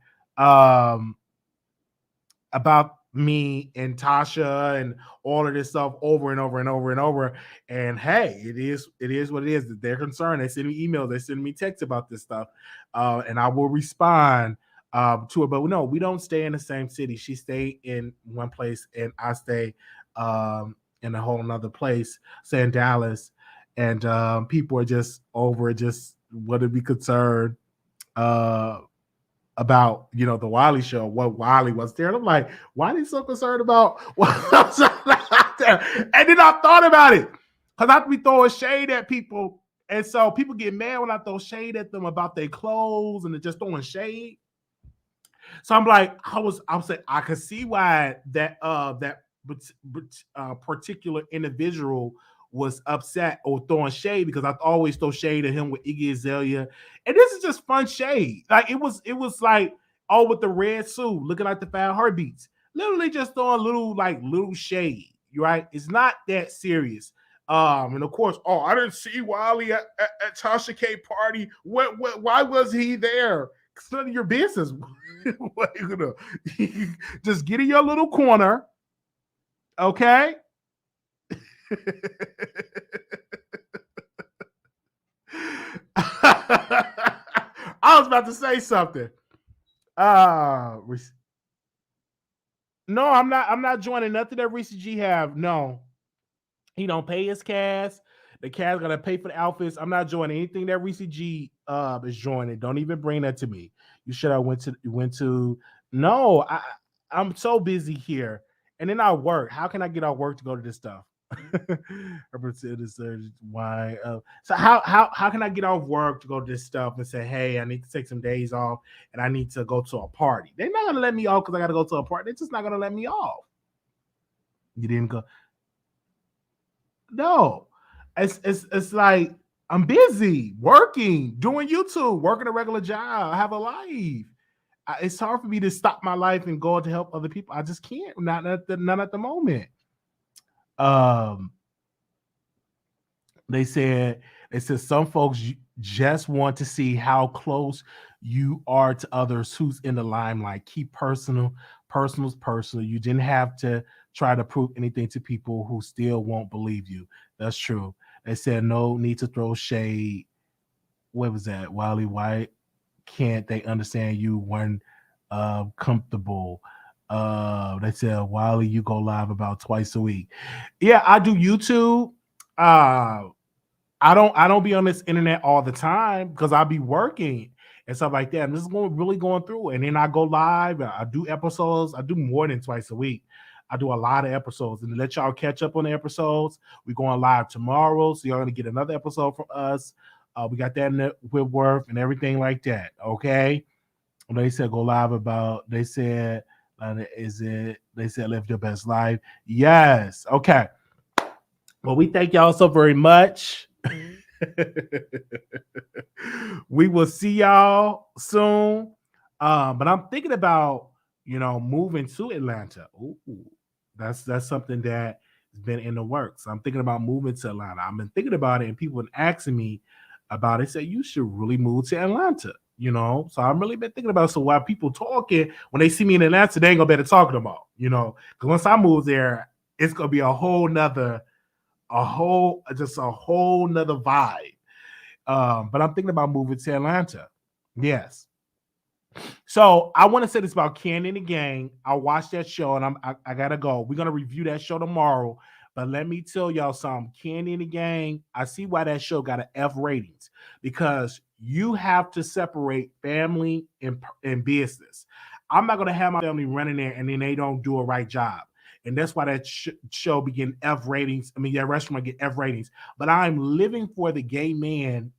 about me and Tasha and all of this stuff over and over and over and over. And hey, it is what it is. They're concerned. They send me emails, they send me texts about this stuff, and I will respond to it. But no, we don't stay in the same city. She stayed in one place, and I stay in a whole another place, say in Dallas. And people are just over it, just want to be concerned about the Wiley Show, what Wiley was there. And I'm like, why are you so concerned about what was there? And then I thought about it because I be throwing shade at people, and so people get mad when I throw shade at them about their clothes and they're just throwing shade. So I'm like, I'm saying I could see why that particular individual was upset or throwing shade, because I always throw shade at him with Iggy Azalea. And this is just fun shade. Like it was like, oh, with the red suit, looking like the 5 Heartbeats. Literally just throwing little shade, right? It's not that serious. And of course, I didn't see Wiley at Tasha K party. Why was he there? It's none of your business. What are you gonna just get in your little corner, okay? I was about to say something. No, I'm not joining nothing that Reese G have. No, he don't pay his cast. The cast gonna pay for the outfits. I'm not joining anything that Reese G is joining. Don't even bring that to me. You should have went to. No, I'm so busy here, and then I work. How can I get out work to go to this stuff? Why? So how can I get off work to go to this stuff and say, hey, I need to take some days off and I need to go to a party? They're not gonna let me off because I gotta go to a party. They're just not gonna let me off. You didn't go. No, it's like I'm busy working, doing YouTube, working a regular job. I have a life. It's hard for me to stop my life and go to help other people. I just can't. Not at the moment. Um, they said some folks just want to see how close you are to others who's in the limelight. Keep personal's personal. You didn't have to try to prove anything to people who still won't believe you. That's true. They said no need to throw shade. What was that? Wiley White? Can't they understand you weren't comfortable? They said, Wiley, you go live about twice a week. Yeah, I do YouTube. I don't be on this internet all the time because I'll be working and stuff like that. I'm just really going through it. And then I go live. I do episodes. I do more than twice a week. I do a lot of episodes. And to let y'all catch up on the episodes, we're going live tomorrow. So y'all going to get another episode from us. We got that in the Whitworth and everything like that. Okay. They said go live about, they said live your best life. Yes. Okay. Well, we thank y'all so very much. We will see y'all soon. But I'm thinking about, moving to Atlanta. Ooh, that's something that has been in the works. I'm thinking about moving to Atlanta. I've been thinking about it, and people have been asking me about it. Say you should really move to Atlanta. So I've really been thinking about it. So while people talking, when they see me in Atlanta, they ain't gonna be able to talk them all. Because once I move there, it's gonna be a whole nother vibe. But I'm thinking about moving to Atlanta. Yes. So I want to say this about Candy and the Gang. I watched that show and I gotta go. We're gonna review that show tomorrow. But let me tell y'all something. Candy and the Gang, I see why that show got an F ratings, because you have to separate family and business. I'm not gonna have my family running there and then they don't do a right job. And that's why that show be getting F ratings. I mean, that restaurant get F ratings. But I'm living for the gay man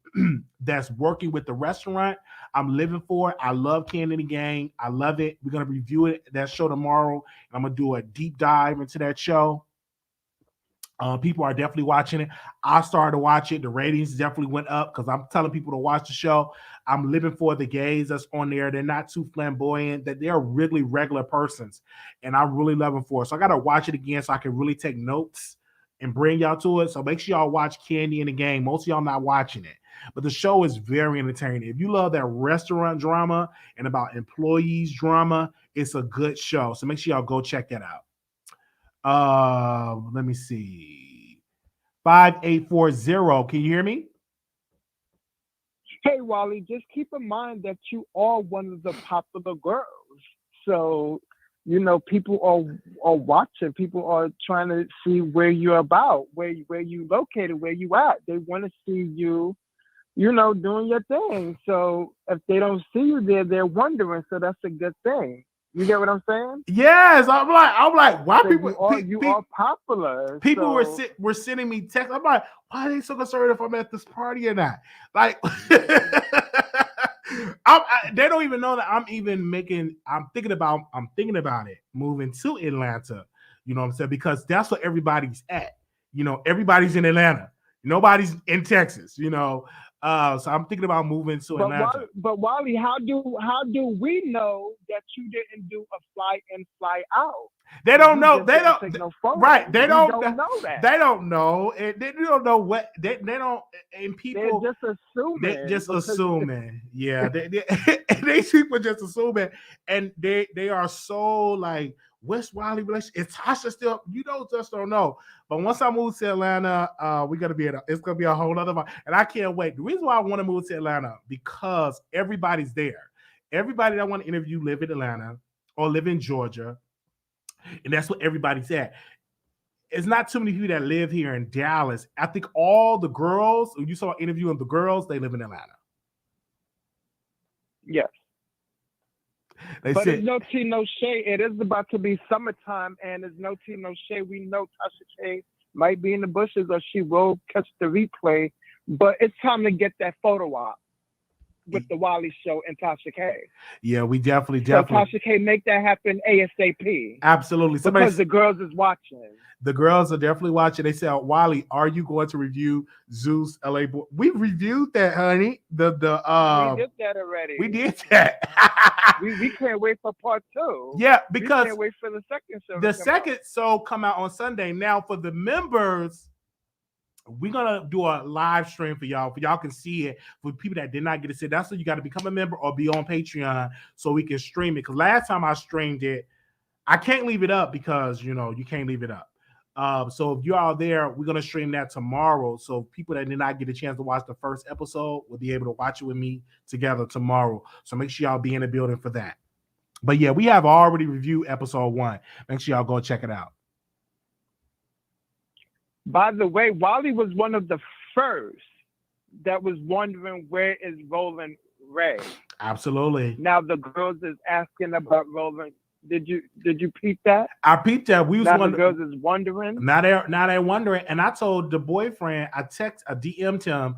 that's working with the restaurant. I'm living for it. I love Candy and the Gang. I love it. We're going to review that show tomorrow. I'm going to do a deep dive into that show. People are definitely watching it. I started to watch it. The ratings definitely went up because I'm telling people to watch the show. I'm living for the gays that's on there. They're not too flamboyant. That they're really regular persons, and I really love them for it. So I got to watch it again so I can really take notes and bring y'all to it. So make sure y'all watch Candy and the Gang. Most of y'all not watching it, but the show is very entertaining. If you love that restaurant drama and about employees drama, it's a good show. So make sure y'all go check that out. Let me see. 5840. Can you hear me? Hey, Wally, just keep in mind that you are one of the popular girls. So, people are watching. People are trying to see where you're about, where you located, where you at. They want to see you, doing your thing. So if they don't see you there, they're wondering. So that's a good thing. You get what I'm saying? Yes, I'm like, why so people? You are popular. People were sending me texts. I'm like, why are they so concerned if I'm at this party or not? Like, they don't even know that I'm thinking about it, moving to Atlanta. You know what I'm saying? Because that's what everybody's at. Everybody's in Atlanta. Nobody's in Texas. So I'm thinking about moving to Atlanta. But Wally, how do we know that you didn't do a fly in, fly out? They don't know. They don't. Take no photos. Right. They don't know that. They don't know. They don't know what they don't. And people, they're just assuming. They're just assuming. Yeah. These people just assuming, and they are so like, what's Wiley relationship? Is Tasha still? Just don't know. But once I move to Atlanta, it's gonna be a whole other vibe. And I can't wait. The reason why I want to move to Atlanta, because everybody's there. Everybody that I want to interview live in Atlanta or live in Georgia. And that's what everybody's at. It's not too many people that live here in Dallas. I think all the girls, you saw interviewing the girls, they live in Atlanta. Yes. But it's no tea, no shade. It is about to be summertime, and there's no tea, no shade. We know Tasha K might be in the bushes, or she will catch the replay. But it's time to get that photo op. with the Wiley Show and Tasha K. Yeah, we definitely. So Tasha K, make that happen ASAP. Absolutely. Because the girls is watching. The girls are definitely watching. They said, Wiley, are you going to review Zeus LA Boy? We reviewed that, honey. We did that already. We did that. we can't wait for part 2. Yeah, because we can't wait for the second show. The second show come out on Sunday. Now for the members, we're gonna do a live stream for y'all can see it. For people that did not get to see it, that's what you got to become a member or be on Patreon so we can stream it. Because last time I streamed it, I can't leave it up because you can't leave it up. So if you're out there, we're gonna stream that tomorrow. So people that did not get a chance to watch the first episode will be able to watch it with me together tomorrow. So make sure y'all be in the building for that. But yeah, we have already reviewed episode 1. Make sure y'all go check it out. By the way, Wiley was one of the first that was wondering where is Roland Ray. Absolutely. Now the girls is asking about Roland. Did you peep that? I peeped that. We was now the girls is wondering. Now they're wondering. And I told the boyfriend, I DM'd him.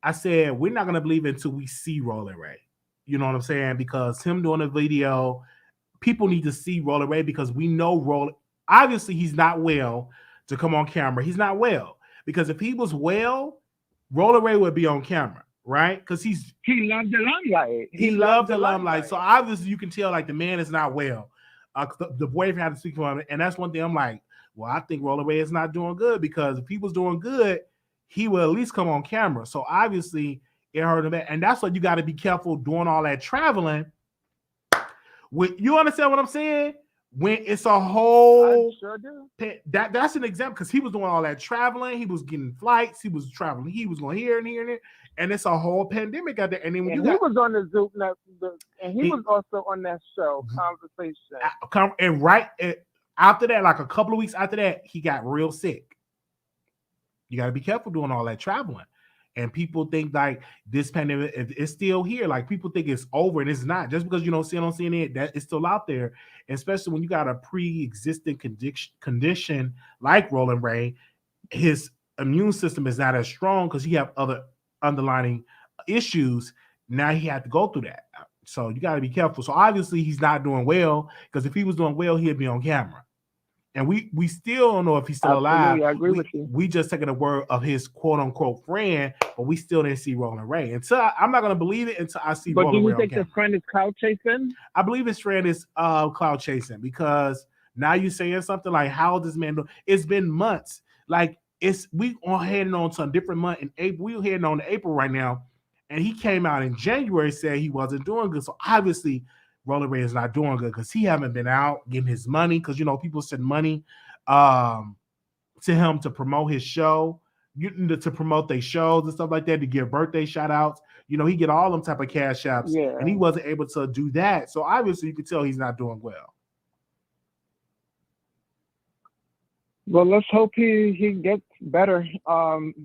I said, we're not gonna believe it until we see Roland Ray. You know what I'm saying? Because him doing a video, people need to see Roland Ray because we know Roland. Obviously, he's not well to come on camera. He's not well because if he was well, Roland Ray would be on camera. Right? Because he loved the limelight. He loved the limelight. So obviously you can tell like the man is not well. The boyfriend had to speak for him. And that's one thing I'm like, well, I think Roland Ray is not doing good because if he was doing good, he will at least come on camera. So obviously it hurt him. And that's why you got to be careful doing all that traveling. You understand what I'm saying? When it's a whole I sure do. That's an example because he was doing all that traveling, he was getting flights, he was traveling, he was going here and here and there, and it's a whole pandemic out there. And then when he was on the Zoom, and he was also on that show, Conversation. And right after that, like a couple of weeks after that, he got real sick. You got to be careful doing all that traveling. And people think like this pandemic is still here. Like people think it's over and it's not. Just because you don't see it on CNN, that is still out there. And especially when you got a pre-existing condition like Roland Ray, his immune system is not as strong because he have other underlying issues. Now he had to go through that. So you got to be careful. So obviously he's not doing well because if he was doing well, he'd be on camera. And we still don't know if he's still alive. I agree with you. We just taking the word of his quote unquote friend, but we still didn't see Roland Ray. Until I'm not gonna believe it until I see Roland Ray. But do you think his friend is cloud chasing? I believe his friend is cloud chasing because now you're saying something like, how this man doing? It's been months. Like we are heading on to a different month in April. We're heading on to April right now. And he came out in January saying he wasn't doing good. So obviously Roland Ray is not doing good because he haven't been out getting his money because people send money to him to promote his show, to promote their shows and stuff like that, to give birthday shout outs. He get all them type of cash apps, and he wasn't able to do that. So obviously you can tell he's not doing well. Well, let's hope he gets better.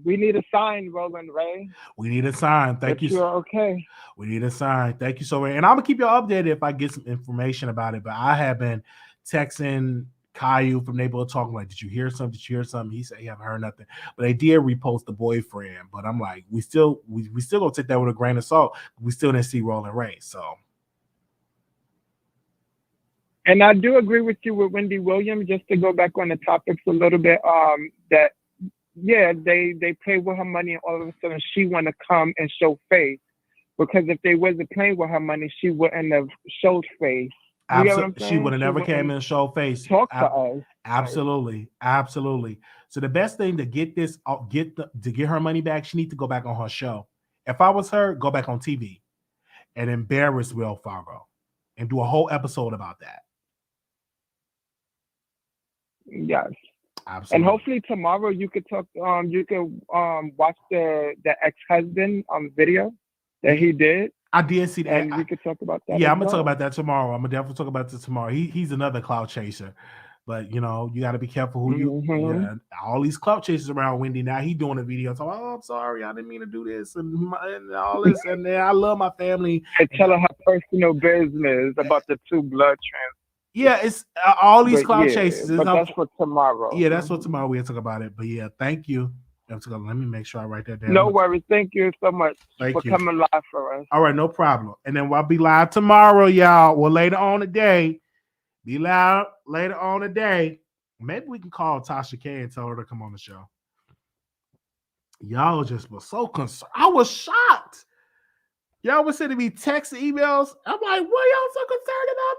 We need a sign, Roland Ray. We need a sign. Thank you. You're okay. We need a sign. Thank you so much. And I'm gonna keep you updated if I get some information about it. But I have been texting Caillou from Neighborhood Talking like, did you hear something? Did you hear something? He said he haven't heard nothing. But they did repost the boyfriend. But I'm like, we still gonna take that with a grain of salt. We still didn't see Roland Ray. So. And I do agree with you with Wendy Williams, just to go back on the topics a little bit, that, they play with her money and all of a sudden she want to come and show face. Because if they wasn't playing with her money, she wouldn't have showed face. Absolutely. She would have never came and show face. Talk to us. Absolutely. Absolutely. So the best thing to get her money back, she needs to go back on her show. If I was her, go back on TV and embarrass Will Fargo and do a whole episode about that. Yes. Absolutely. And hopefully tomorrow you could talk. You can watch the ex-husband video that he did. I did see that. And we could talk about that. Yeah, I'm gonna talk about that tomorrow. I'm gonna definitely talk about this tomorrow. He's another clout chaser, but you got to be careful who you. Yeah, all these clout chasers around Wendy now. He doing a video talking, "Oh, I'm sorry, I didn't mean to do this," and all this, and then I love my family. And tell her personal business about the 2 blood transfusions. Yeah, it's all these clout chasers. But that's for tomorrow. Yeah, that's for tomorrow. We'll talk about it. But yeah, thank you. Let me make sure I write that down. No worries. Thank you so much for you. coming live for us. All right, no problem. And then we'll be live tomorrow, y'all. Well, later on today. Be loud later on today. Maybe we can call Tasha K and tell her to come on the show. Y'all just were so concerned. I was shocked. Y'all were sending me texts and emails. I'm like, what y'all so concerned about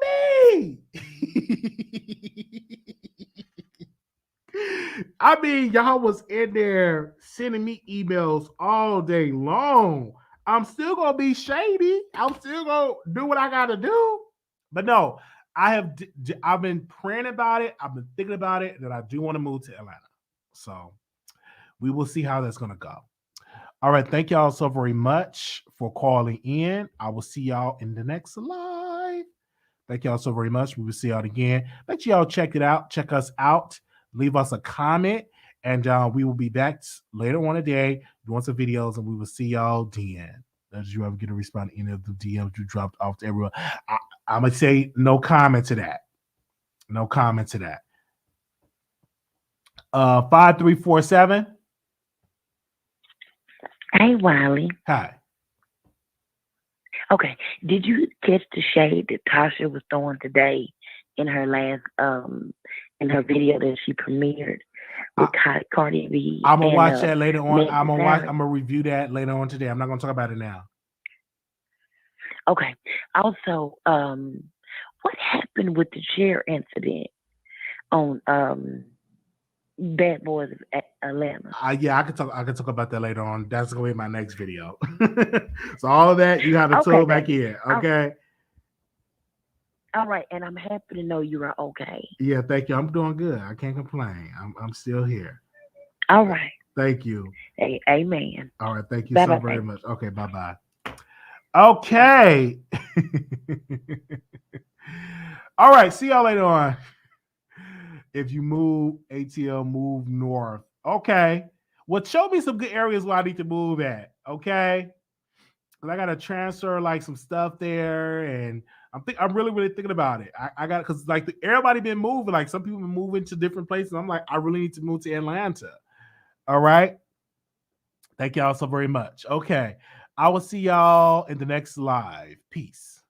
me? I mean, y'all was in there sending me emails all day long. I'm still going to be shady. I'm still going to do what I got to do. But no, I've been praying about it. I've been thinking about it, that I do want to move to Atlanta. So we will see how that's going to go. All right. Thank y'all so very much for calling in. I will see y'all in the next live. Thank y'all so very much. We will see y'all again. Make sure y'all check it out. Check us out. Leave us a comment. And we will be back later on today doing some videos. And we will see y'all then. Did you ever get a response to any of the DMs you dropped off to everyone? I'm going to say no comment to that. No comment to that. 5347. Hey, Wiley. Hi. Okay. Did you catch the shade that Tasha was throwing today in her last in her video that she premiered with Cardi B? I'm gonna watch that later on. I'm gonna review that later on today. I'm not gonna talk about it now. Okay. Also, what happened with the chair incident on Bad Boys of Atlanta? Yeah, I could talk about that later on. That's gonna be my next video. So all of that you have to tune back in. Okay. All right, and I'm happy to know you are okay. Yeah, thank you. I'm doing good. I can't complain. I'm still here. All right. Thank you. Hey, amen. All right, thank you so very much. Okay, bye-bye. Okay. All right, see y'all later on. If you move, ATL, move north. Okay. Well, show me some good areas where I need to move at. Okay. I got to transfer like some stuff there, and I'm really thinking about it. I got, because like everybody been moving. Like some people been moving to different places. I'm like, I really need to move to Atlanta. All right. Thank y'all so very much. Okay. I will see y'all in the next live. Peace.